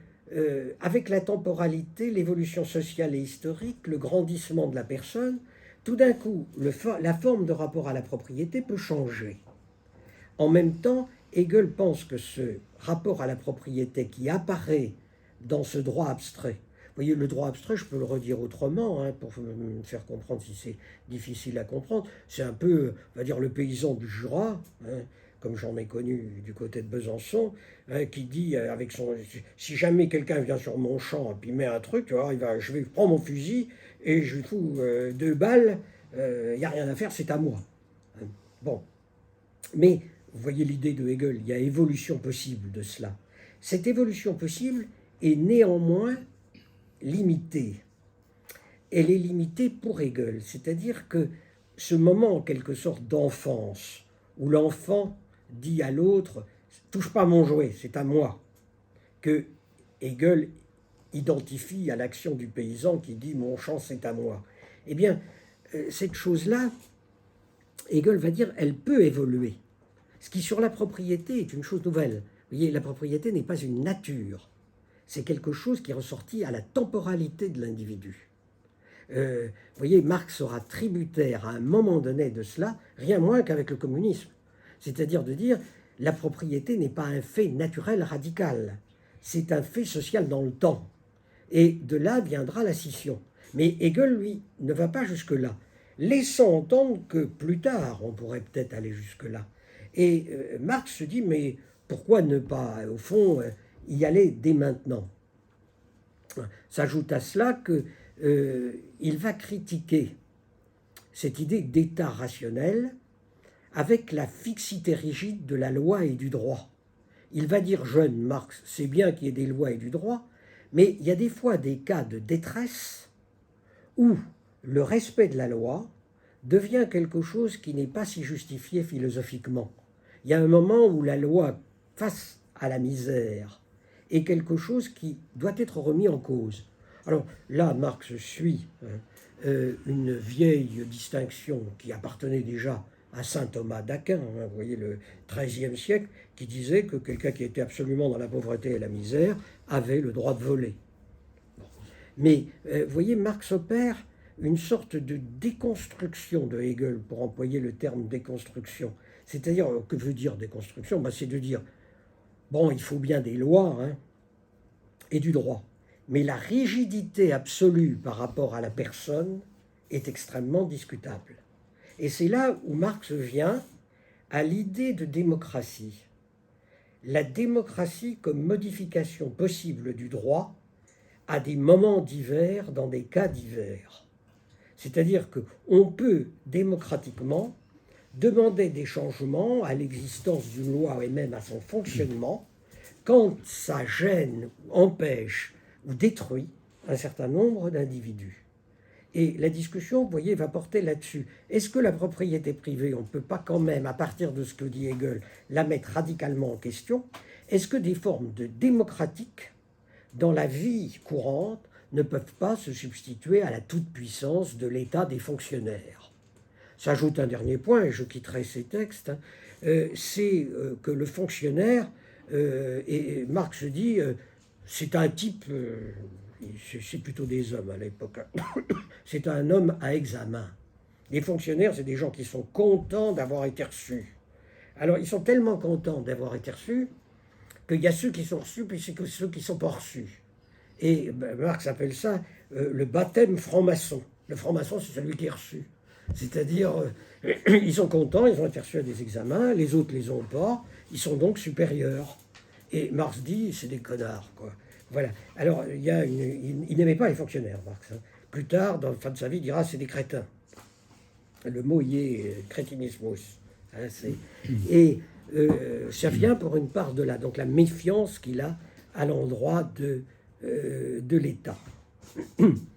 avec la temporalité, l'évolution sociale et historique, le grandissement de la personne, tout d'un coup, la forme de rapport à la propriété peut changer. En même temps, Hegel pense que ce rapport à la propriété qui apparaît dans ce droit abstrait, vous voyez, le droit abstrait, je peux le redire autrement, hein, pour me faire comprendre si c'est difficile à comprendre, c'est un peu, on va dire, le paysan du Jura, hein, comme j'en ai connu du côté de Besançon, hein, qui dit, avec si jamais quelqu'un vient sur mon champ et puis met un truc, tu vois, je prends mon fusil et je lui fous 2 balles, il n'y a rien à faire, c'est à moi. Hein. Bon. Mais, vous voyez l'idée de Hegel, il y a évolution possible de cela. Cette évolution possible est néanmoins limitée. Elle est limitée pour Hegel, c'est-à-dire que ce moment en quelque sorte d'enfance, où l'enfant dit à l'autre « touche pas mon jouet, c'est à moi », que Hegel identifie à l'action du paysan qui dit « mon champ, c'est à moi ». Eh bien, cette chose-là, Hegel va dire, elle peut évoluer. Ce qui, sur la propriété, est une chose nouvelle. Vous voyez, la propriété n'est pas une nature. C'est quelque chose qui est ressorti à la temporalité de l'individu. Vous voyez, Marx sera tributaire à un moment donné de cela, rien moins qu'avec le communisme. C'est-à-dire de dire, la propriété n'est pas un fait naturel radical. C'est un fait social dans le temps. Et de là viendra la scission. Mais Hegel, lui, ne va pas jusque-là, laissant entendre que plus tard, on pourrait peut-être aller jusque-là. Et Marx se dit, mais pourquoi ne pas, au fond, y aller dès maintenant? S'ajoute à cela qu'il va critiquer cette idée d'état rationnel avec la fixité rigide de la loi et du droit. Il va dire, jeune Marx, c'est bien qu'il y ait des lois et du droit, mais il y a des fois des cas de détresse où le respect de la loi devient quelque chose qui n'est pas si justifié philosophiquement. Il y a un moment où la loi face à la misère est quelque chose qui doit être remis en cause. Alors là, Marx suit une vieille distinction qui appartenait déjà à saint Thomas d'Aquin, hein, vous voyez, le XIIIe siècle, qui disait que quelqu'un qui était absolument dans la pauvreté et la misère avait le droit de voler. Bon. Mais vous voyez, Marx opère une sorte de déconstruction de Hegel, pour employer le terme déconstruction. C'est-à-dire, que veut dire déconstruction? C'est de dire, bon, il faut bien des lois, hein, et du droit, mais la rigidité absolue par rapport à la personne est extrêmement discutable. Et c'est là où Marx vient à l'idée de démocratie. La démocratie comme modification possible du droit à des moments divers, dans des cas divers. C'est-à-dire qu'on peut démocratiquement demander des changements à l'existence d'une loi et même à son fonctionnement quand ça gêne, empêche ou détruit un certain nombre d'individus. Et la discussion, vous voyez, va porter là-dessus. Est-ce que la propriété privée, on ne peut pas quand même, à partir de ce que dit Hegel, la mettre radicalement en question? Est-ce que des formes de démocratique dans la vie courante ne peuvent pas se substituer à la toute-puissance de l'État des fonctionnaires? S'ajoute un dernier point, et je quitterai ces textes, c'est que le fonctionnaire, et Marx dit, c'est un type, c'est plutôt des hommes à l'époque, c'est un homme à examen. Les fonctionnaires, c'est des gens qui sont contents d'avoir été reçus. Alors, ils sont tellement contents d'avoir été reçus qu'il y a ceux qui sont reçus, puis c'est que ceux qui ne sont pas reçus. Et Marx appelle ça le baptême franc-maçon. Le franc-maçon, c'est celui qui est reçu. C'est-à-dire, ils sont contents, ils ont été reçus à des examens, les autres ne les ont pas, ils sont donc supérieurs. Et Marx dit, c'est des connards, quoi. Voilà. Alors, il n'aimait pas les fonctionnaires, Marx. Hein. Plus tard, dans la fin de sa vie, il dira, c'est des crétins. Le mot y est crétinismus. Hein, et ça vient pour une part de là, donc la méfiance qu'il a à l'endroit de l'État.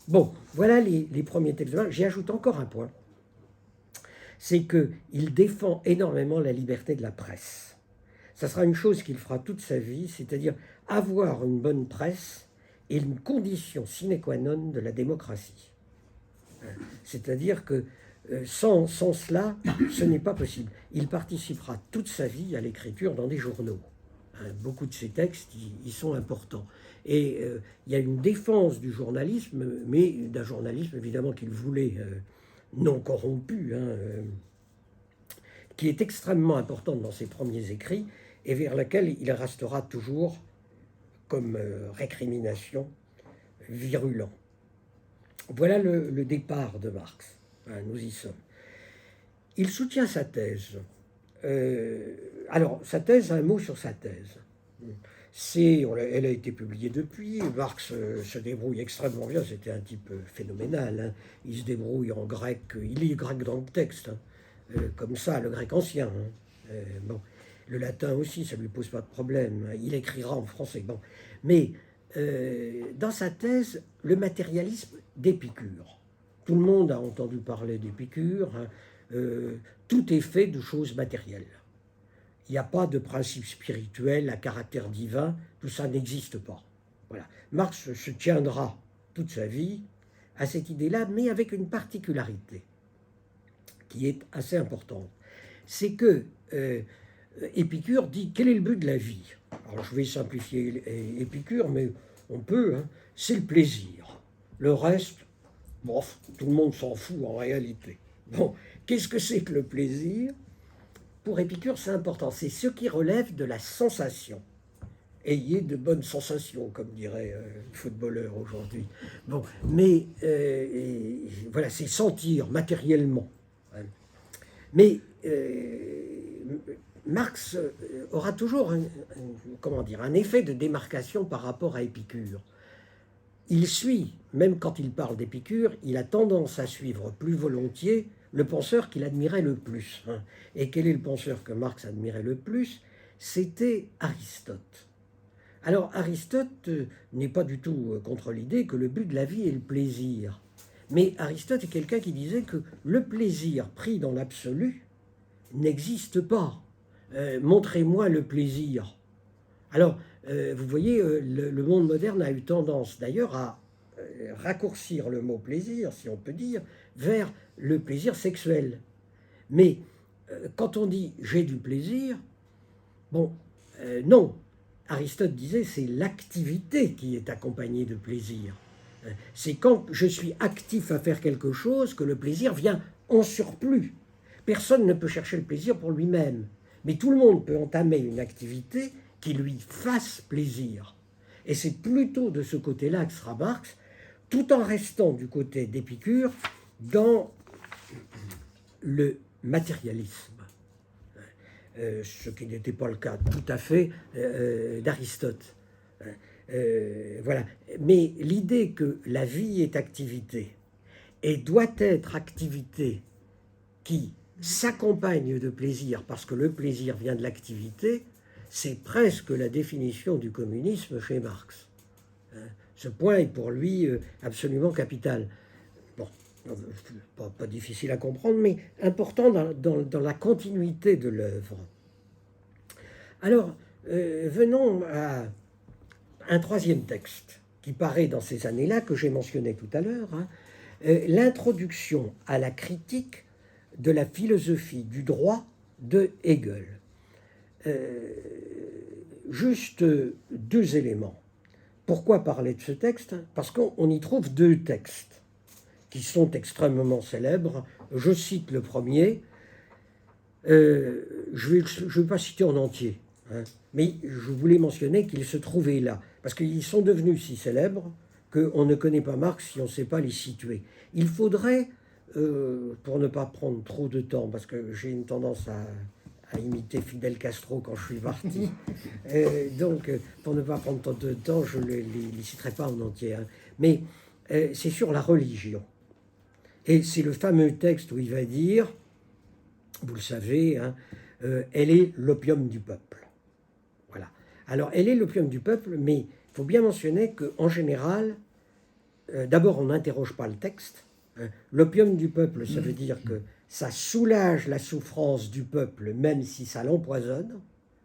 Bon, voilà les premiers textes. J'y ajoute encore un point. C'est qu'il défend énormément la liberté de la presse. Ça sera une chose qu'il fera toute sa vie, c'est-à-dire avoir une bonne presse est une condition sine qua non de la démocratie. C'est-à-dire que sans cela, ce n'est pas possible. Il participera toute sa vie à l'écriture dans des journaux. Beaucoup de ces textes, ils sont importants. Et il y a une défense du journalisme, mais d'un journalisme évidemment qu'il voulait non corrompu, qui est extrêmement importante dans ses premiers écrits et vers laquelle il restera toujours comme récrimination virulent. Voilà le départ de Marx. Nous y sommes. Il soutient sa thèse. Alors, sa thèse, un mot sur sa thèse. Elle a été publiée depuis. Marx se débrouille extrêmement bien. C'était un type phénoménal. Hein. Il se débrouille en grec. Il lit grec dans le texte. Hein. Comme ça, le grec ancien. Hein. Bon. Le latin aussi, ça ne lui pose pas de problème. Il écrira en français. Bon. Mais dans sa thèse, le matérialisme d'Épicure. Tout le monde a entendu parler d'Épicure. Hein. Tout est fait de choses matérielles. Il n'y a pas de principe spirituel à caractère divin, tout ça n'existe pas. Voilà. Marx se tiendra toute sa vie à cette idée-là, mais avec une particularité qui est assez importante. C'est que Épicure dit quel est le but de la vie. Alors je vais simplifier Épicure, mais on peut, hein, c'est le plaisir. Le reste, bon, tout le monde s'en fout en réalité. Bon, qu'est-ce que c'est que le plaisir? Pour Épicure, c'est important. C'est ce qui relève de la sensation. Ayez de bonnes sensations, comme dirait le footballeur aujourd'hui. Bon, mais voilà, c'est sentir matériellement. Hein. Mais Marx aura toujours un effet de démarcation par rapport à Épicure. Il suit, même quand il parle d'Épicure, il a tendance à suivre plus volontiers le penseur qu'il admirait le plus. Hein. Et quel est le penseur que Marx admirait le plus? C'était Aristote. Alors Aristote n'est pas du tout contre l'idée que le but de la vie est le plaisir. Mais Aristote est quelqu'un qui disait que le plaisir pris dans l'absolu n'existe pas. Montrez-moi le plaisir. Alors, vous voyez, le monde moderne a eu tendance d'ailleurs à raccourcir le mot plaisir, si on peut dire, vers le plaisir sexuel. Mais quand on dit j'ai du plaisir, bon, non. Aristote disait c'est l'activité qui est accompagnée de plaisir. C'est quand je suis actif à faire quelque chose que le plaisir vient en surplus. Personne ne peut chercher le plaisir pour lui-même, mais tout le monde peut entamer une activité qui lui fasse plaisir. Et c'est plutôt de ce côté-là que sera Marx, tout en restant du côté d'Épicure dans le matérialisme, ce qui n'était pas le cas tout à fait d'Aristote. Voilà. Mais l'idée que la vie est activité et doit être activité qui s'accompagne de plaisir parce que le plaisir vient de l'activité, c'est presque la définition du communisme chez Marx. Ce point est pour lui absolument capital. Bon, pas difficile à comprendre, mais important dans la continuité de l'œuvre. Alors, venons à un troisième texte qui paraît dans ces années-là, que j'ai mentionné tout à l'heure, hein, l'introduction à la critique de la philosophie du droit de Hegel. Juste deux éléments. Pourquoi parler de ce texte? Parce qu'on y trouve deux textes qui sont extrêmement célèbres. Je cite le premier. Je ne vais pas citer en entier, hein, mais je voulais mentionner qu'ils se trouvaient là, parce qu'ils sont devenus si célèbres qu'on ne connaît pas Marx si on ne sait pas les situer. Il faudrait, pour ne pas prendre trop de temps, parce que j'ai une tendance à imiter Fidel Castro quand je suis parti, donc pour ne pas prendre trop de temps, je ne les citerai pas en entier, hein, mais c'est sur la religion. Et c'est le fameux texte où il va dire, vous le savez, hein, elle est l'opium du peuple. Voilà. Alors, elle est l'opium du peuple, mais il faut bien mentionner qu'en général, d'abord, on n'interroge pas le texte. Hein. L'opium du peuple, ça veut dire que ça soulage la souffrance du peuple, même si ça l'empoisonne.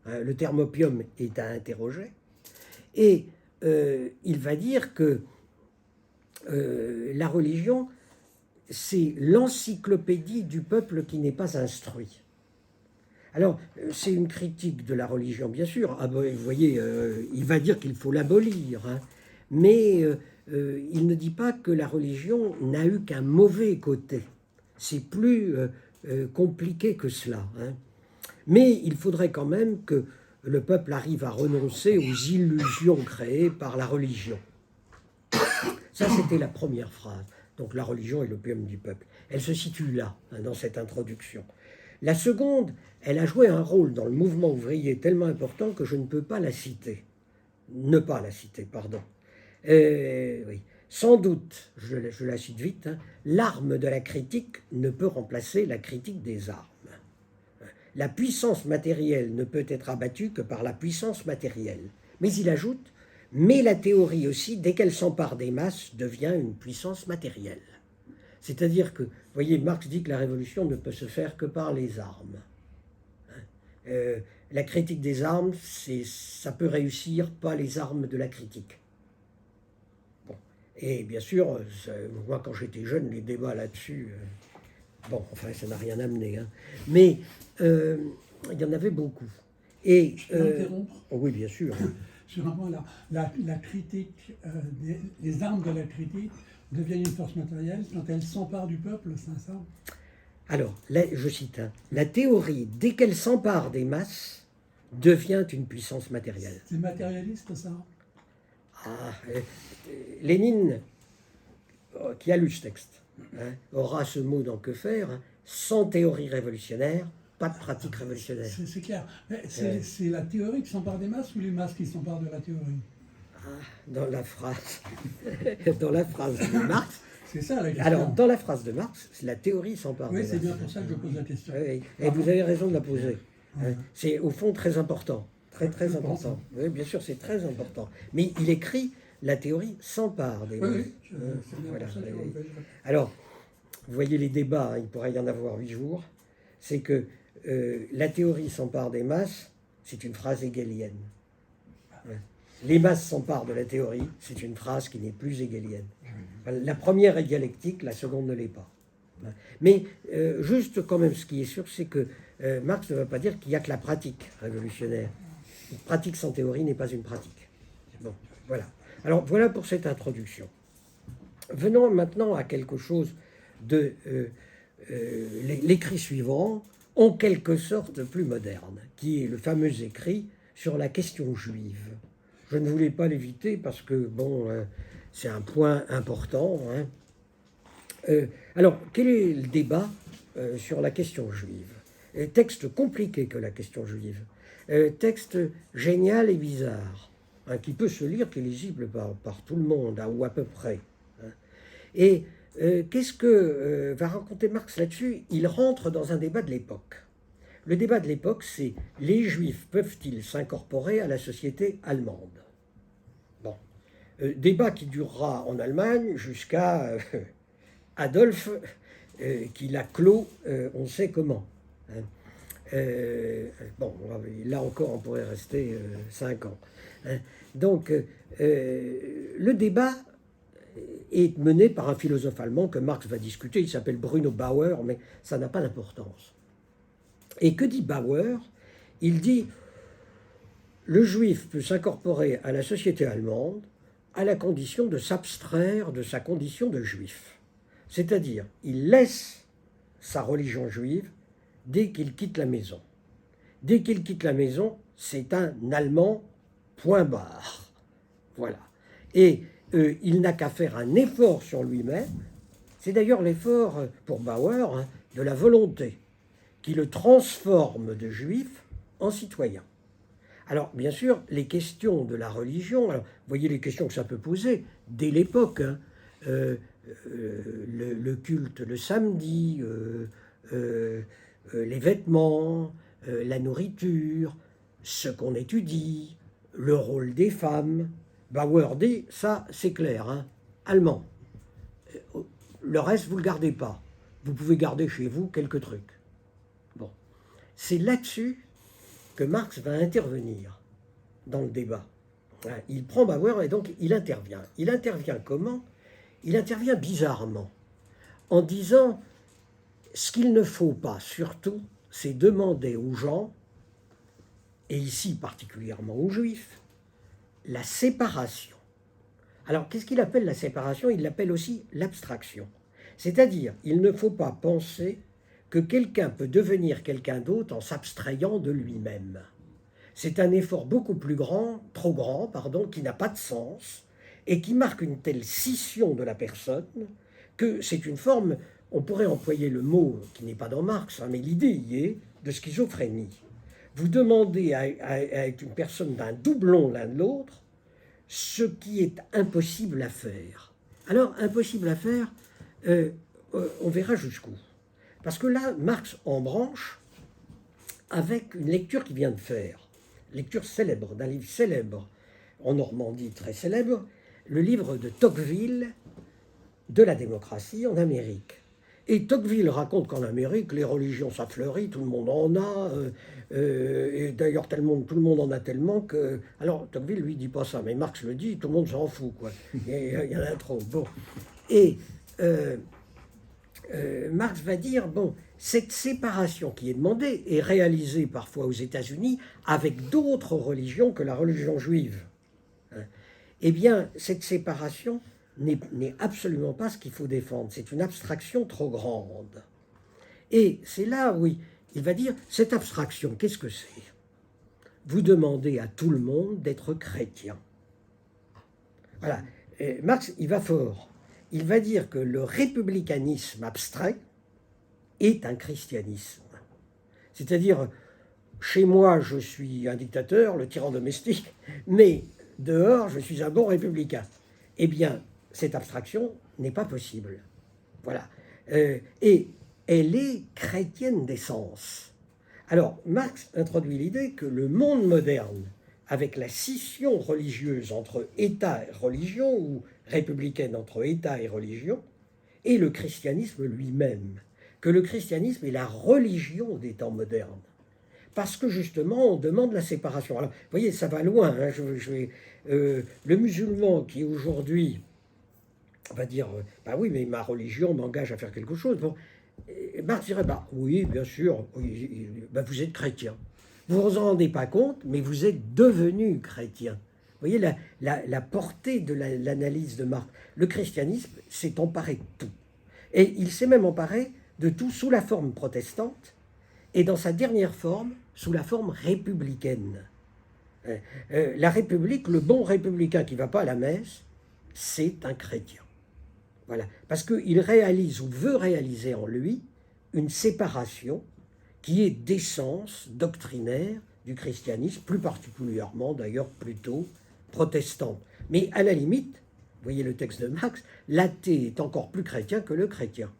Hein. Le terme opium est à interroger. Et il va dire que la religion, c'est l'encyclopédie du peuple qui n'est pas instruit. Alors, c'est une critique de la religion, bien sûr. Ah ben, vous voyez, il va dire qu'il faut l'abolir, hein. Mais il ne dit pas que la religion n'a eu qu'un mauvais côté. C'est plus compliqué que cela, hein. Mais il faudrait quand même que le peuple arrive à renoncer aux illusions créées par la religion. Ça, c'était la première phrase. Donc la religion est l'opium du peuple. Elle se situe là, hein, dans cette introduction. La seconde, elle a joué un rôle dans le mouvement ouvrier tellement important que je ne peux pas la citer. Ne pas la citer, pardon. Oui. Sans doute, je la cite vite, hein, l'arme de la critique ne peut remplacer la critique des armes. La puissance matérielle ne peut être abattue que par la puissance matérielle. Mais il ajoute, mais la théorie aussi, dès qu'elle s'empare des masses, devient une puissance matérielle. C'est-à-dire que, vous voyez, Marx dit que la révolution ne peut se faire que par les armes. La critique des armes, ça peut réussir, pas les armes de la critique. Bon. Et bien sûr, moi quand j'étais jeune, les débats là-dessus, bon, enfin ça n'a rien amené, hein. Mais il y en avait beaucoup. Et, je peux interrompre? Oui, bien sûr. Sur un point là, la critique, les armes de la critique deviennent une force matérielle quand elles s'emparent du peuple, c'est ça? Alors, là, je cite, hein, la théorie, dès qu'elle s'empare des masses, devient une puissance matérielle. C'est matérialiste, ça? Ah, Lénine, qui a lu ce texte, hein, aura ce mot dans Que faire, hein, sans théorie révolutionnaire, pas de pratique révolutionnaire. C'est clair. C'est la théorie qui s'empare des masses ou les masses qui s'emparent de la théorie? Dans la phrase de Marx. C'est ça la question. Alors, dans la phrase de Marx, la théorie s'empare des masses. Oui, c'est bien pour ça que je pose la question. Oui, et vous avez raison de la poser. C'est au fond très important. Très important. Oui, bien sûr, c'est très important. Mais il écrit la théorie s'empare des masses. Oui, c'est bien voilà. pour ça que je le fais. Alors, vous voyez les débats, il pourrait y en avoir 8 jours. C'est que la théorie s'empare des masses, c'est une phrase hegelienne. Les masses s'emparent de la théorie, c'est une phrase qui n'est plus hegelienne. La première est dialectique, la seconde ne l'est pas. Mais juste quand même, ce qui est sûr, c'est que Marx ne va pas dire qu'il n'y a que la pratique révolutionnaire. Une pratique sans théorie n'est pas une pratique. Bon, voilà. Alors voilà pour cette introduction. Venons maintenant à quelque chose de l'écrit suivant, en quelque sorte plus moderne, qui est le fameux écrit sur la question juive. Je ne voulais pas l'éviter parce que, bon, c'est un point important, hein. Alors, quel est le débat sur la question juive? Texte compliqué que la question juive. Texte génial et bizarre, hein, qui peut se lire, qui est lisible par tout le monde, hein, ou à peu près. Hein. Et qu'est-ce que va raconter Marx là-dessus? Il rentre dans un débat de l'époque. Le débat de l'époque, c'est les Juifs peuvent-ils s'incorporer à la société allemande? Bon, débat qui durera en Allemagne jusqu'à Adolphe, qui l'a clos, on sait comment. Hein. Bon, là encore, on pourrait rester 5 ans. Hein. Donc, le débat est mené par un philosophe allemand que Marx va discuter. Il s'appelle Bruno Bauer, mais ça n'a pas d'importance. Et que dit Bauer? Il dit le juif peut s'incorporer à la société allemande à la condition de s'abstraire de sa condition de juif. C'est-à-dire, il laisse sa religion juive dès qu'il quitte la maison. Dès qu'il quitte la maison, c'est un Allemand, point barre. Voilà. Et il n'a qu'à faire un effort sur lui-même. C'est d'ailleurs l'effort, pour Bauer, hein, de la volonté, qui le transforme de juif en citoyen. Alors, bien sûr, les questions de la religion, alors, vous voyez les questions que ça peut poser dès l'époque, hein, le culte le samedi, les vêtements, la nourriture, ce qu'on étudie, le rôle des femmes. Bauer dit, ça c'est clair, hein, allemand. Le reste, vous ne le gardez pas. Vous pouvez garder chez vous quelques trucs. Bon. C'est là-dessus que Marx va intervenir dans le débat. Il prend Bauer et donc il intervient. Il intervient comment? Il intervient bizarrement, en disant ce qu'il ne faut pas, surtout, c'est demander aux gens, et ici particulièrement aux juifs, la séparation. Alors, qu'est-ce qu'il appelle la séparation? Il l'appelle aussi l'abstraction. C'est-à-dire, il ne faut pas penser que quelqu'un peut devenir quelqu'un d'autre en s'abstrayant de lui-même. C'est un effort beaucoup plus grand, trop grand, pardon, qui n'a pas de sens, et qui marque une telle scission de la personne que c'est une forme, on pourrait employer le mot qui n'est pas dans Marx, hein, mais l'idée y est, de schizophrénie. Vous demandez à une personne d'un doublon l'un de l'autre ce qui est impossible à faire. Alors, impossible à faire, on verra jusqu'où. Parce que là, Marx embranche avec une lecture qu'il vient de faire, lecture célèbre, d'un livre célèbre, en Normandie très célèbre, le livre de Tocqueville, de la démocratie en Amérique. Et Tocqueville raconte qu'en Amérique, les religions, ça fleurit, tout le monde en a, et d'ailleurs tout le monde en a tellement que... Alors Tocqueville, lui, dit pas ça, mais Marx le dit, tout le monde s'en fout, quoi. Il y en a trop. Bon. Et Marx va dire, bon, cette séparation qui est demandée est réalisée parfois aux États-Unis avec d'autres religions que la religion juive. Eh bien, cette séparation n'est absolument pas ce qu'il faut défendre. C'est une abstraction trop grande. Et c'est là où il va dire, cette abstraction, qu'est-ce que c'est? Vous demandez à tout le monde d'être chrétien. Voilà. Et Marx, il va fort. Il va dire que le républicanisme abstrait est un christianisme. C'est-à-dire, chez moi, je suis un dictateur, le tyran domestique, mais dehors, je suis un bon républicain. Eh bien, cette abstraction n'est pas possible. Voilà. Et elle est chrétienne d'essence. Alors, Marx introduit l'idée que le monde moderne, avec la scission religieuse entre État et religion, ou républicaine entre État et religion, et le christianisme lui-même, que le christianisme est la religion des temps modernes. Parce que justement, on demande la séparation. Alors, vous voyez, ça va loin. Hein, le musulman qui aujourd'hui va dire, bah oui, mais ma religion m'engage à faire quelque chose. Bon, Marx dirait, bah oui, bien sûr, oui, bah vous êtes chrétien. Vous ne vous en rendez pas compte, mais vous êtes devenu chrétien. Vous voyez la portée de l'analyse de Marx. Le christianisme s'est emparé de tout. Et il s'est même emparé de tout sous la forme protestante, et dans sa dernière forme, sous la forme républicaine. La République, le bon républicain qui ne va pas à la messe, c'est un chrétien. Voilà. Parce qu'il réalise ou veut réaliser en lui une séparation qui est d'essence doctrinaire du christianisme, plus particulièrement d'ailleurs plutôt protestante. Mais à la limite, vous voyez le texte de Marx, l'athée est encore plus chrétien que le chrétien,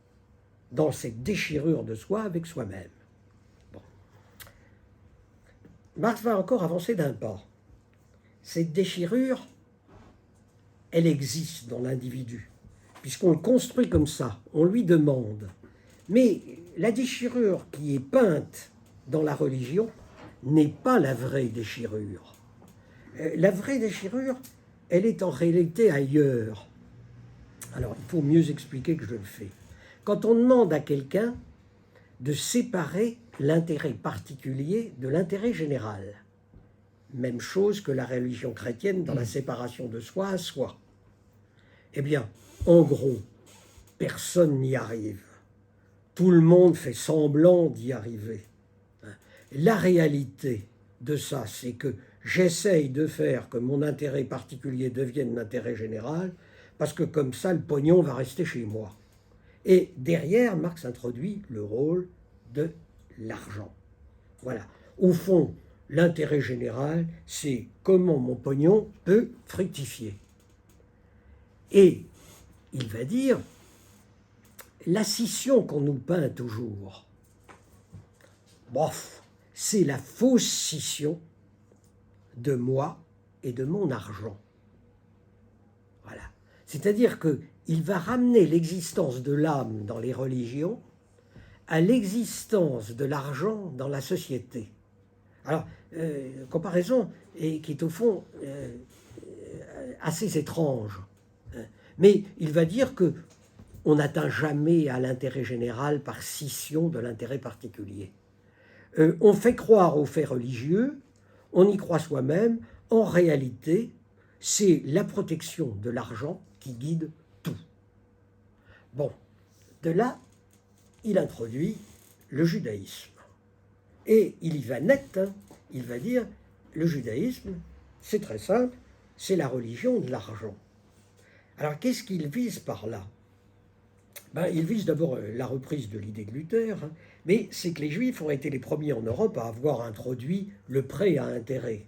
dans cette déchirure de soi avec soi-même. Bon. Marx va encore avancer d'un pas. Cette déchirure, elle existe dans l'individu. puisqu'on le construit comme ça, on lui demande. Mais la déchirure qui est peinte dans la religion n'est pas la vraie déchirure. La vraie déchirure, elle est en réalité ailleurs. Alors, il faut mieux expliquer que je le fais. Quand on demande à quelqu'un de séparer l'intérêt particulier de l'intérêt général, même chose que la religion chrétienne dans la séparation de soi à soi, eh bien, en gros, personne n'y arrive. Tout le monde fait semblant d'y arriver. La réalité de ça, c'est que j'essaye de faire que mon intérêt particulier devienne l'intérêt général, parce que comme ça, le pognon va rester chez moi. Et derrière, Marx introduit le rôle de l'argent. Voilà. Au fond, l'intérêt général, c'est comment mon pognon peut fructifier. Et il va dire, la scission qu'on nous peint toujours, bof, c'est la fausse scission de moi et de mon argent. Voilà. C'est-à-dire qu'il va ramener l'existence de l'âme dans les religions à l'existence de l'argent dans la société. Alors, comparaison qui est au fond assez étrange. Mais il va dire que on n'atteint jamais à l'intérêt général par scission de l'intérêt particulier. On fait croire aux faits religieux, on y croit soi-même. En réalité, c'est la protection de l'argent qui guide tout. Bon, de là, il introduit le judaïsme. Et il y va net, hein. Il va dire, le judaïsme, c'est très simple, c'est la religion de l'argent. Alors, qu'est-ce qu'il vise par là? Il vise d'abord la reprise de l'idée de Luther, hein, mais c'est que les Juifs ont été les premiers en Europe à avoir introduit le prêt à intérêt.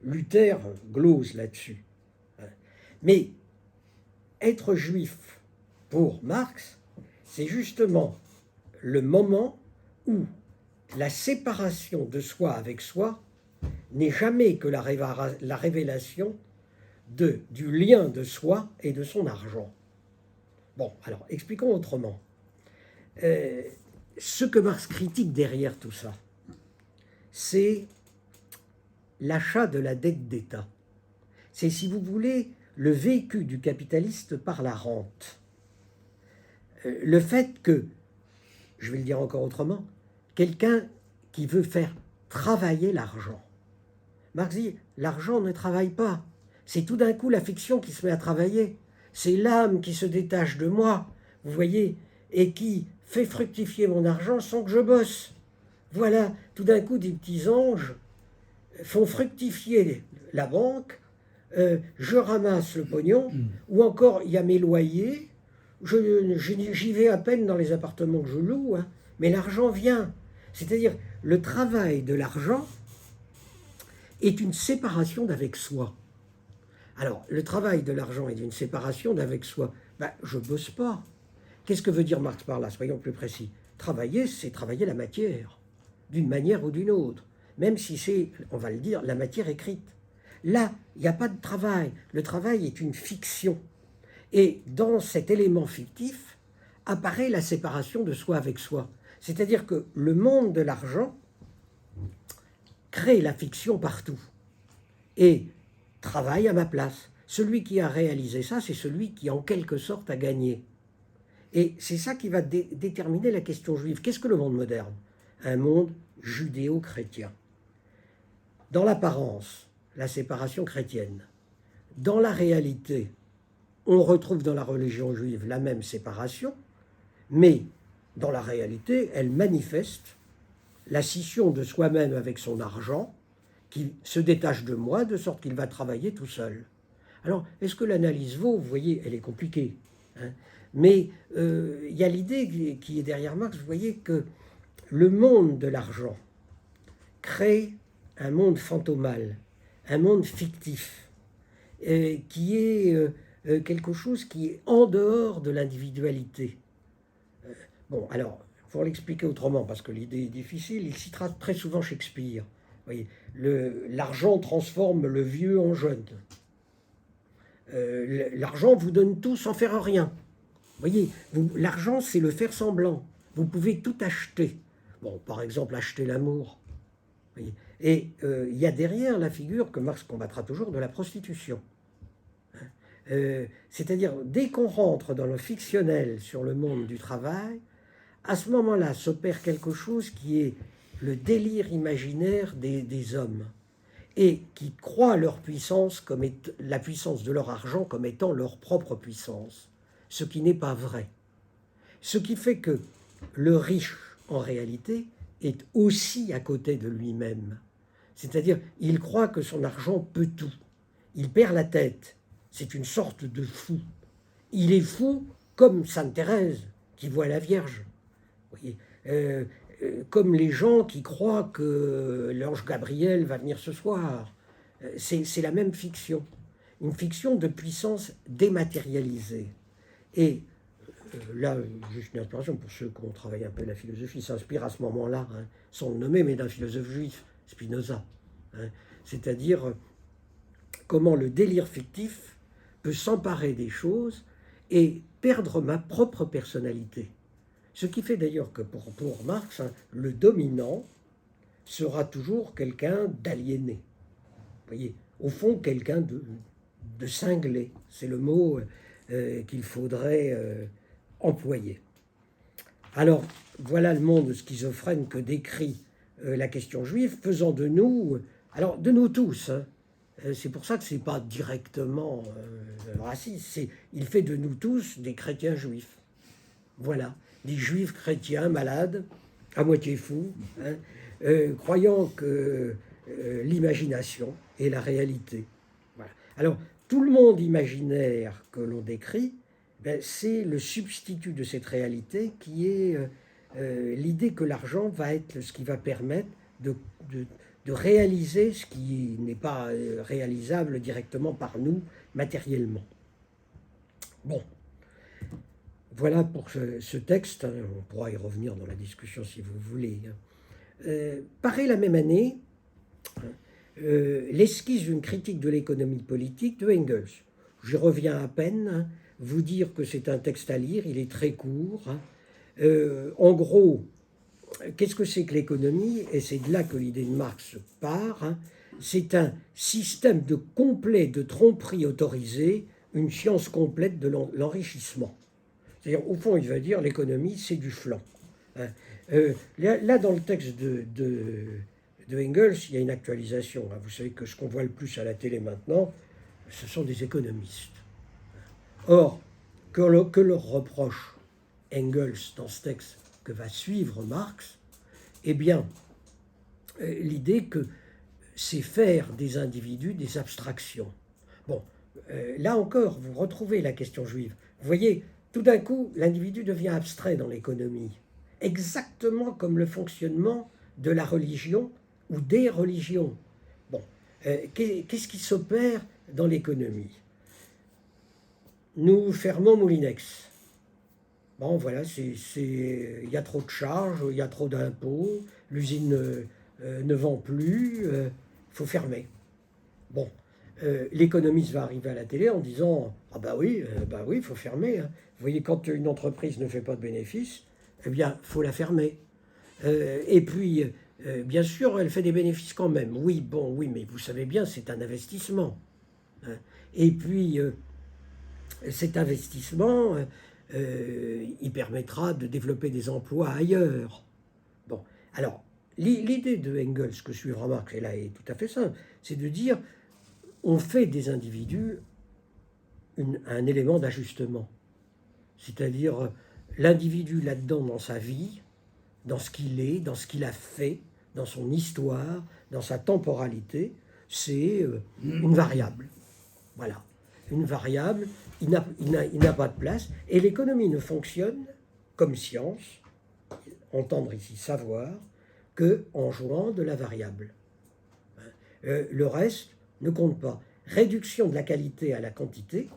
Luther glose là-dessus. Mais être juif pour Marx, c'est justement le moment où la séparation de soi avec soi n'est jamais que la révélation du lien de soi et de son argent. Bon, alors, expliquons autrement. Ce que Marx critique derrière tout ça, c'est l'achat de la dette d'État. C'est, si vous voulez, le vécu du capitaliste par la rente. Le fait que, je vais le dire encore autrement, quelqu'un qui veut faire travailler l'argent. Marx dit, l'argent ne travaille pas. C'est tout d'un coup la fiction qui se met à travailler. C'est l'âme qui se détache de moi, vous voyez, et qui fait fructifier mon argent sans que je bosse. Voilà, tout d'un coup, des petits anges font fructifier la banque, je ramasse le pognon, ou encore, il y a mes loyers, j'y vais à peine dans les appartements que je loue, hein, mais l'argent vient. C'est-à-dire, le travail de l'argent est une séparation d'avec soi. Alors, le travail de l'argent est une séparation d'avec soi. Je ne bosse pas. Qu'est-ce que veut dire Marx par là? Soyons plus précis. Travailler, c'est travailler la matière, d'une manière ou d'une autre. Même si c'est, on va le dire, la matière écrite. Là, il n'y a pas de travail. Le travail est une fiction. Et dans cet élément fictif apparaît la séparation de soi avec soi. C'est-à-dire que le monde de l'argent crée la fiction partout. Et travaille à ma place. Celui qui a réalisé ça, c'est celui qui, en quelque sorte, a gagné. Et c'est ça qui va déterminer la question juive. Qu'est-ce que le monde moderne? Un monde judéo-chrétien. Dans l'apparence, la séparation chrétienne. Dans la réalité, on retrouve dans la religion juive la même séparation, mais dans la réalité, elle manifeste la scission de soi-même avec son argent, qui se détache de moi, de sorte qu'il va travailler tout seul. Alors, est-ce que l'analyse vaut? Vous voyez, elle est compliquée. Hein, mais il y a l'idée qui est derrière Marx, vous voyez, que le monde de l'argent crée un monde fantomal, un monde fictif, qui est quelque chose qui est en dehors de l'individualité. Bon, alors, pour l'expliquer autrement, parce que l'idée est difficile, il citera très souvent Shakespeare. Vous voyez, l'argent transforme le vieux en jeune. L'argent vous donne tout sans faire rien. voyez, l'argent, c'est le faire semblant. Vous pouvez tout acheter. Bon, par exemple, acheter l'amour. Et il y a derrière la figure que Marx combattra toujours de la prostitution. C'est-à-dire, dès qu'on rentre dans le fictionnel sur le monde du travail, à ce moment-là s'opère quelque chose qui est le délire imaginaire des hommes et qui croient leur puissance comme la puissance de leur argent comme étant leur propre puissance, ce qui n'est pas vrai. Ce qui fait que le riche, en réalité, est aussi à côté de lui-même. C'est-à-dire, il croit que son argent peut tout. Il perd la tête. C'est une sorte de fou. Il est fou comme Sainte Thérèse, qui voit la Vierge. Vous voyez, comme les gens qui croient que l'ange Gabriel va venir ce soir. C'est la même fiction. Une fiction de puissance dématérialisée. Et là, juste une inspiration pour ceux qui ont travaillé un peu la philosophie, s'inspire à ce moment-là, hein, sans le nommer, mais d'un philosophe juif, Spinoza. Hein, c'est-à-dire comment le délire fictif peut s'emparer des choses et perdre ma propre personnalité. Ce qui fait d'ailleurs que pour Marx, hein, le dominant sera toujours quelqu'un d'aliéné. Vous voyez, au fond, quelqu'un de cinglé. C'est le mot qu'il faudrait employer. Alors, voilà le monde schizophrène que décrit la question juive, faisant de nous, alors de nous tous, hein, c'est pour ça que ce n'est pas directement raciste, il fait de nous tous des chrétiens juifs. Voilà, des juifs chrétiens malades, à moitié fous, hein, croyant que l'imagination est la réalité. Voilà. Alors, tout le monde imaginaire que l'on décrit, ben, c'est le substitut de cette réalité qui est l'idée que l'argent va être ce qui va permettre de réaliser ce qui n'est pas réalisable directement par nous matériellement. Bon, voilà pour ce texte, hein, on pourra y revenir dans la discussion si vous voulez. Paraît la même année l'esquisse d'une critique de l'économie politique de Engels. J'y reviens à peine, hein, vous dire que c'est un texte à lire, il est très court. Hein. En gros, qu'est-ce que c'est que l'économie? Et c'est de là que l'idée de Marx part. Hein. C'est un système complet de tromperie autorisée, une science complète de l'enrichissement. C'est-à-dire, au fond, il va dire l'économie, c'est du flan. Hein. Là, dans le texte de Engels, il y a une actualisation. Hein. Vous savez que ce qu'on voit le plus à la télé maintenant, ce sont des économistes. Or, que leur reproche Engels dans ce texte que va suivre Marx, eh bien, l'idée que c'est faire des individus des abstractions. Bon, là encore, vous retrouvez la question juive. Vous voyez, tout d'un coup, l'individu devient abstrait dans l'économie, exactement comme le fonctionnement de la religion ou des religions. Bon, qu'est-ce qui s'opère dans l'économie? Nous fermons Moulinex. Bon, voilà, il y a trop de charges, il y a trop d'impôts, l'usine ne vend plus, il faut fermer. Bon, l'économiste va arriver à la télé en disant « Ah bah oui, il faut fermer. Hein. Vous voyez, quand une entreprise ne fait pas de bénéfices, eh bien, il faut la fermer. Et puis, bien sûr, elle fait des bénéfices quand même. Oui, mais vous savez bien, c'est un investissement. Hein. Et puis, cet investissement, il permettra de développer des emplois ailleurs. Bon, alors, l'idée de Engels que suivra Marx, et là, est tout à fait simple, c'est de dire on fait des individus un élément d'ajustement. C'est-à-dire l'individu là-dedans dans sa vie, dans ce qu'il est, dans ce qu'il a fait, dans son histoire, dans sa temporalité, c'est une variable. Voilà, une variable, il n'a pas de place, et l'économie ne fonctionne comme science, entendre ici savoir, qu'en jouant de la variable. Le reste ne compte pas. Réduction de la qualité à la quantité,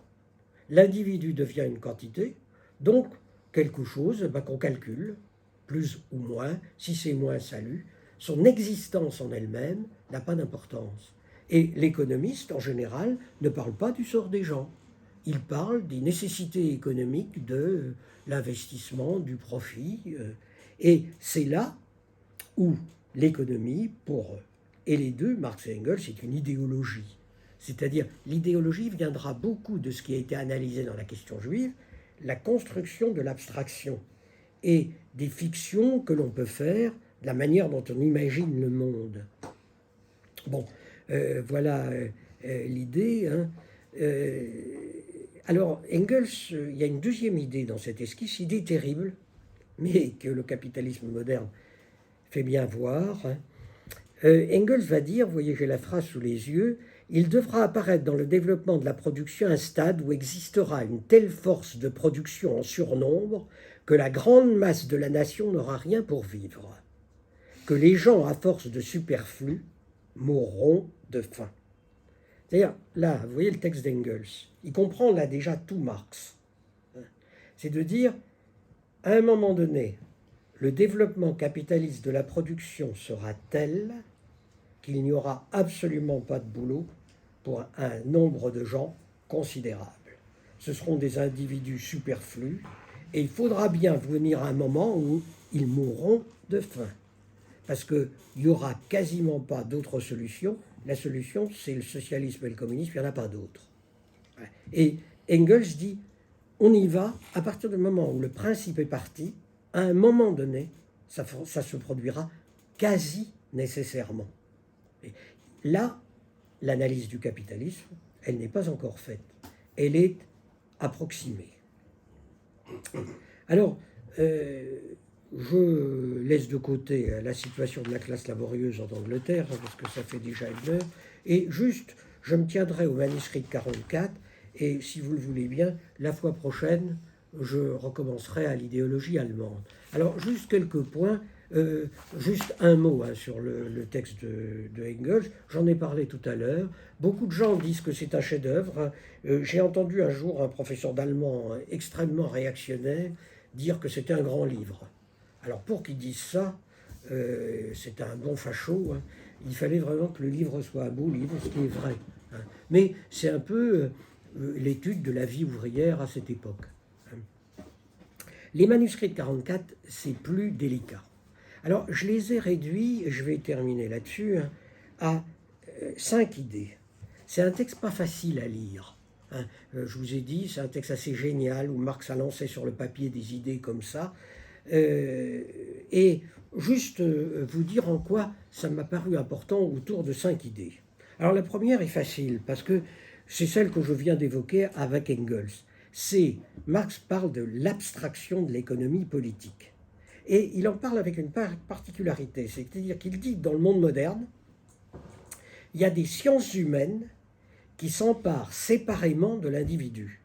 l'individu devient une quantité, donc quelque chose qu'on calcule, plus ou moins, si c'est moins, salut, son existence en elle-même n'a pas d'importance. Et l'économiste, en général, ne parle pas du sort des gens. il parle des nécessités économiques de l'investissement, du profit. Et c'est là où l'économie, et les deux, Marx et Engels, c'est une idéologie. C'est-à-dire, l'idéologie viendra beaucoup de ce qui a été analysé dans la question juive, la construction de l'abstraction et des fictions que l'on peut faire, de la manière dont on imagine le monde. Bon, voilà l'idée. Hein. Alors, Engels, il y a une deuxième idée dans cette esquisse, idée terrible, mais que le capitalisme moderne fait bien voir. Hein. Engels va dire, vous voyez, j'ai la phrase sous les yeux, il devra apparaître dans le développement de la production un stade où existera une telle force de production en surnombre que la grande masse de la nation n'aura rien pour vivre, que les gens, à force de superflu, mourront de faim. C'est-à-dire, là, vous voyez le texte d'Engels, il comprend là déjà tout Marx. C'est de dire, à un moment donné, le développement capitaliste de la production sera tel qu'il n'y aura absolument pas de boulot pour un nombre de gens considérable. Ce seront des individus superflus et il faudra bien venir un moment où ils mourront de faim. Parce qu'il n'y aura quasiment pas d'autre solution. La solution, c'est le socialisme et le communisme, il n'y en a pas d'autre. Et Engels dit, on y va à partir du moment où le principe est parti, à un moment donné, ça se produira quasi nécessairement. Et là, l'analyse du capitalisme, elle n'est pas encore faite. Elle est approximée. Alors, je laisse de côté la situation de la classe laborieuse en Angleterre, parce que ça fait déjà une heure, et juste, je me tiendrai au manuscrit de 44, et si vous le voulez bien, la fois prochaine, je recommencerai à l'idéologie allemande. Alors, juste quelques points, juste un mot sur le texte de Engels. J'en ai parlé tout à l'heure. Beaucoup de gens disent que c'est un chef-d'œuvre. J'ai entendu un jour un professeur d'allemand extrêmement réactionnaire dire que c'était un grand livre. Alors, pour qu'il dise ça, c'est un bon facho. Hein. Il fallait vraiment que le livre soit un beau livre, ce qui est vrai. Hein. Mais c'est un peu l'étude de la vie ouvrière à cette époque. Les manuscrits de 44, c'est plus délicat. Alors, je les ai réduits, et je vais terminer là-dessus, hein, à 5 idées. C'est un texte pas facile à lire. Hein. Je vous ai dit, c'est un texte assez génial, où Marx a lancé sur le papier des idées comme ça. Et juste vous dire en quoi ça m'a paru important autour de 5 idées. Alors, la première est facile, parce que c'est celle que je viens d'évoquer avec Engels. Marx parle de l'abstraction de l'économie politique. Et il en parle avec une particularité, c'est-à-dire qu'il dit que dans le monde moderne, il y a des sciences humaines qui s'emparent séparément de l'individu.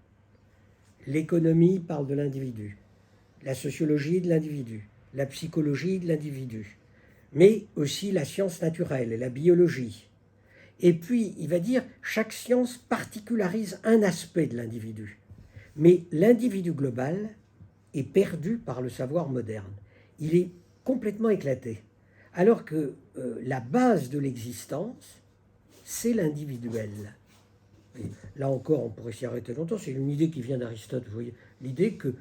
L'économie parle de l'individu, la sociologie de l'individu, la psychologie de l'individu, mais aussi la science naturelle et la biologie. Et puis, il va dire, chaque science particularise un aspect de l'individu. Mais l'individu global est perdu par le savoir moderne. Il est complètement éclaté. Alors que la base de l'existence, c'est l'individuel. Et là encore, on pourrait s'y arrêter longtemps. C'est une idée qui vient d'Aristote. Vous voyez, l'idée que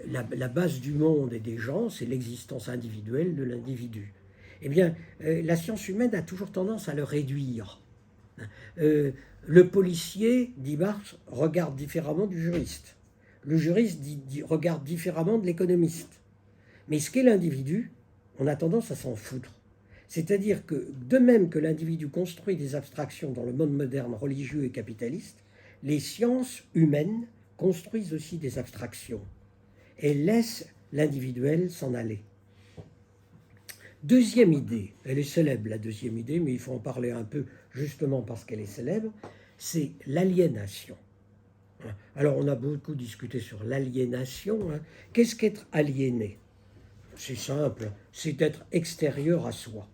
la base du monde et des gens, c'est l'existence individuelle de l'individu. Eh bien, la science humaine a toujours tendance à le réduire. Le policier, dit Marx, regarde différemment du juriste. Le juriste regarde différemment de l'économiste. Mais ce qu'est l'individu, on a tendance à s'en foutre. C'est-à-dire que, de même que l'individu construit des abstractions dans le monde moderne religieux et capitaliste, les sciences humaines construisent aussi des abstractions et laissent l'individuel s'en aller. Deuxième idée, elle est célèbre la deuxième idée, mais il faut en parler un peu justement parce qu'elle est célèbre, c'est l'aliénation. Alors on a beaucoup discuté sur l'aliénation. Qu'est-ce qu'être aliéné? C'est simple, c'est être extérieur à soi.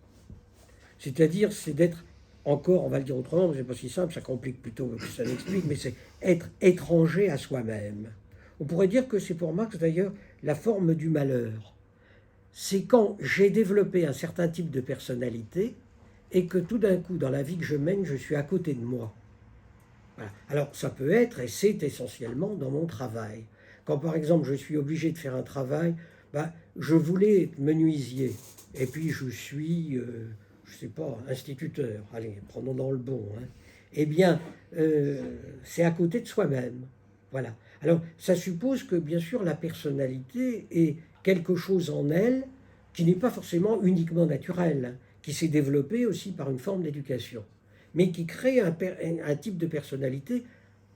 C'est-à-dire, c'est d'être, encore, on va le dire autrement, mais c'est pas si simple, ça complique plutôt que ça l'explique, mais c'est être étranger à soi-même. On pourrait dire que c'est pour Marx d'ailleurs la forme du malheur. C'est quand j'ai développé un certain type de personnalité et que tout d'un coup, dans la vie que je mène, je suis à côté de moi. Voilà. Alors ça peut être, et c'est essentiellement dans mon travail. Quand par exemple je suis obligé de faire un travail, je voulais être menuisier, et puis je suis, je sais pas, instituteur, allez, prenons dans le bon, hein. Eh bien, c'est à côté de soi-même. Voilà. Alors ça suppose que bien sûr la personnalité est quelque chose en elle qui n'est pas forcément uniquement naturel, qui s'est développé aussi par une forme d'éducation, mais qui crée un type de personnalité,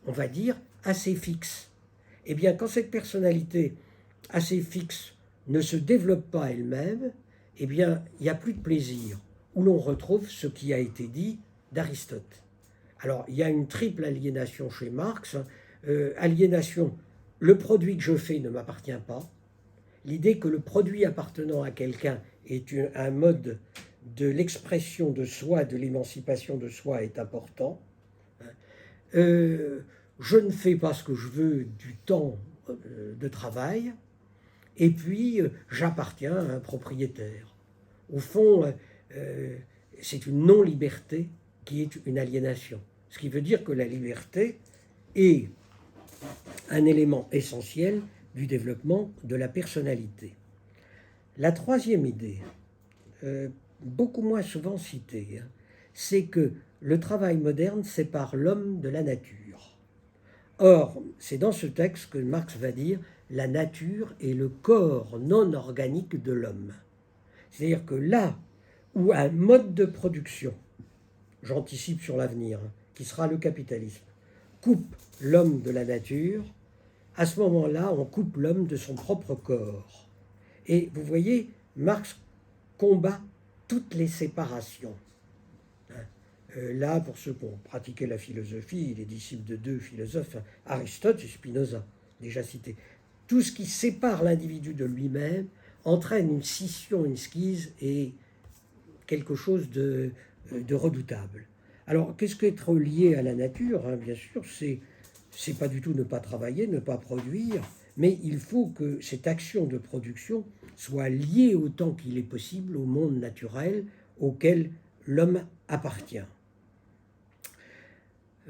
on va dire, assez fixe. Eh bien, quand cette personnalité assez fixe ne se développe pas elle-même, eh bien, il n'y a plus de plaisir, où l'on retrouve ce qui a été dit d'Aristote. Alors, il y a une triple aliénation chez Marx. Aliénation, le produit que je fais ne m'appartient pas. L'idée que le produit appartenant à quelqu'un est un mode de l'expression de soi, de l'émancipation de soi est important. Je ne fais pas ce que je veux du temps de travail, et puis j'appartiens à un propriétaire. Au fond, c'est une non-liberté qui est une aliénation. Ce qui veut dire que la liberté est un élément essentiel du développement de la personnalité. La troisième idée, beaucoup moins souvent citée, c'est que le travail moderne sépare l'homme de la nature. Or, c'est dans ce texte que Marx va dire « la nature est le corps non organique de l'homme ». C'est-à-dire que là où un mode de production, j'anticipe sur l'avenir, qui sera le capitalisme, coupe l'homme de la nature, à ce moment-là, on coupe l'homme de son propre corps. Et vous voyez, Marx combat toutes les séparations. Là, pour ceux qui ont pratiqué la philosophie, il est disciple de deux philosophes, Aristote et Spinoza, déjà cités. Tout ce qui sépare l'individu de lui-même entraîne une scission, une schise et quelque chose de redoutable. Alors, qu'est-ce qu'être lié à la nature, hein, bien sûr, c'est pas du tout ne pas travailler, ne pas produire, mais il faut que cette action de production soit liée autant qu'il est possible au monde naturel auquel l'homme appartient.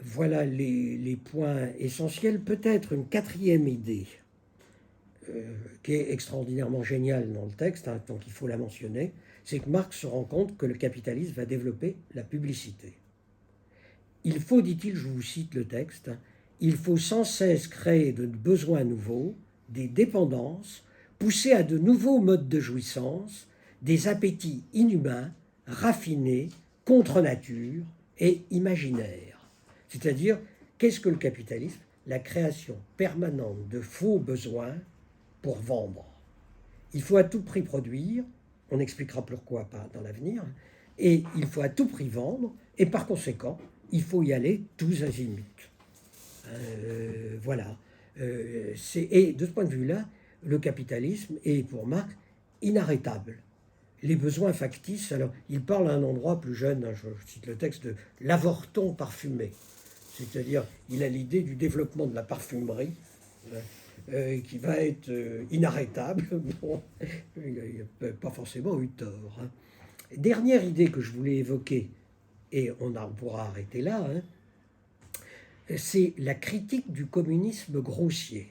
Voilà les points essentiels. Peut-être une quatrième idée qui est extraordinairement géniale dans le texte, hein, donc il faut la mentionner, c'est que Marx se rend compte que le capitalisme va développer la publicité. Il faut, dit-il, je vous cite le texte, il faut sans cesse créer de besoins nouveaux, des dépendances, pousser à de nouveaux modes de jouissance, des appétits inhumains, raffinés, contre nature et imaginaires. C'est-à-dire, qu'est-ce que le capitalisme? La création permanente de faux besoins pour vendre. Il faut à tout prix produire, on expliquera pourquoi pas dans l'avenir, et il faut à tout prix vendre, et par conséquent, il faut y aller tous azimuts. Voilà. Et de ce point de vue-là, le capitalisme est pour Marx inarrêtable. Les besoins factices, alors il parle à un endroit plus jeune, je cite le texte de l'avorton parfumé, c'est-à-dire il a l'idée du développement de la parfumerie qui va être inarrêtable. Bon, il n'a pas forcément eu tort. Hein. Dernière idée que je voulais évoquer, et on pourra arrêter là, hein, c'est la critique du communisme grossier.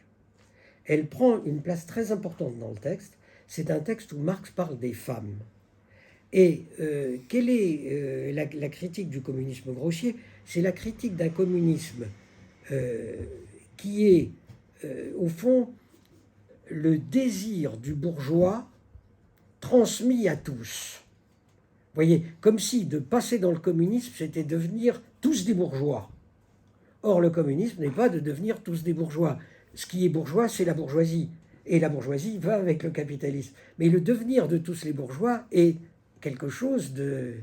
Elle prend une place très importante dans le texte. C'est un texte où Marx parle des femmes. Et quelle est la critique du communisme grossier? C'est la critique d'un communisme qui est, au fond, le désir du bourgeois transmis à tous. Vous voyez, comme si de passer dans le communisme, c'était devenir tous des bourgeois. Or, le communisme n'est pas de devenir tous des bourgeois. Ce qui est bourgeois, c'est la bourgeoisie. Et la bourgeoisie va avec le capitalisme. Mais le devenir de tous les bourgeois est quelque chose de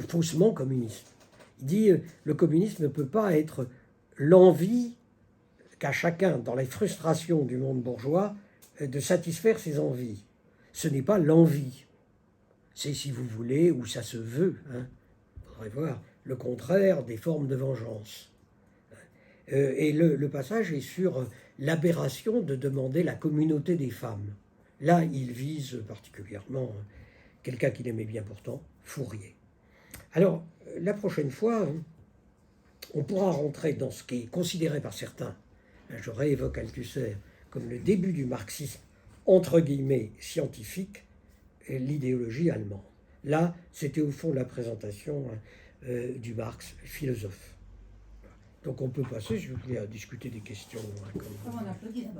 faussement communiste. Il dit le communisme ne peut pas être l'envie qu'a chacun, dans les frustrations du monde bourgeois, de satisfaire ses envies. Ce n'est pas l'envie. C'est, si vous voulez, ou ça se veut, hein, il faudrait voir, le contraire des formes de vengeance. Et le passage est sur l'aberration de demander la communauté des femmes. Là, il vise particulièrement quelqu'un qu'il aimait bien pourtant, Fourier. Alors, la prochaine fois, on pourra rentrer dans ce qui est considéré par certains, je réévoque Althusser, comme le début du marxisme, entre guillemets, scientifique, l'idéologie allemande. Là, c'était au fond la présentation du Marx philosophe. Donc on peut passer, je voulais discuter des questions. On applaudit d'abord.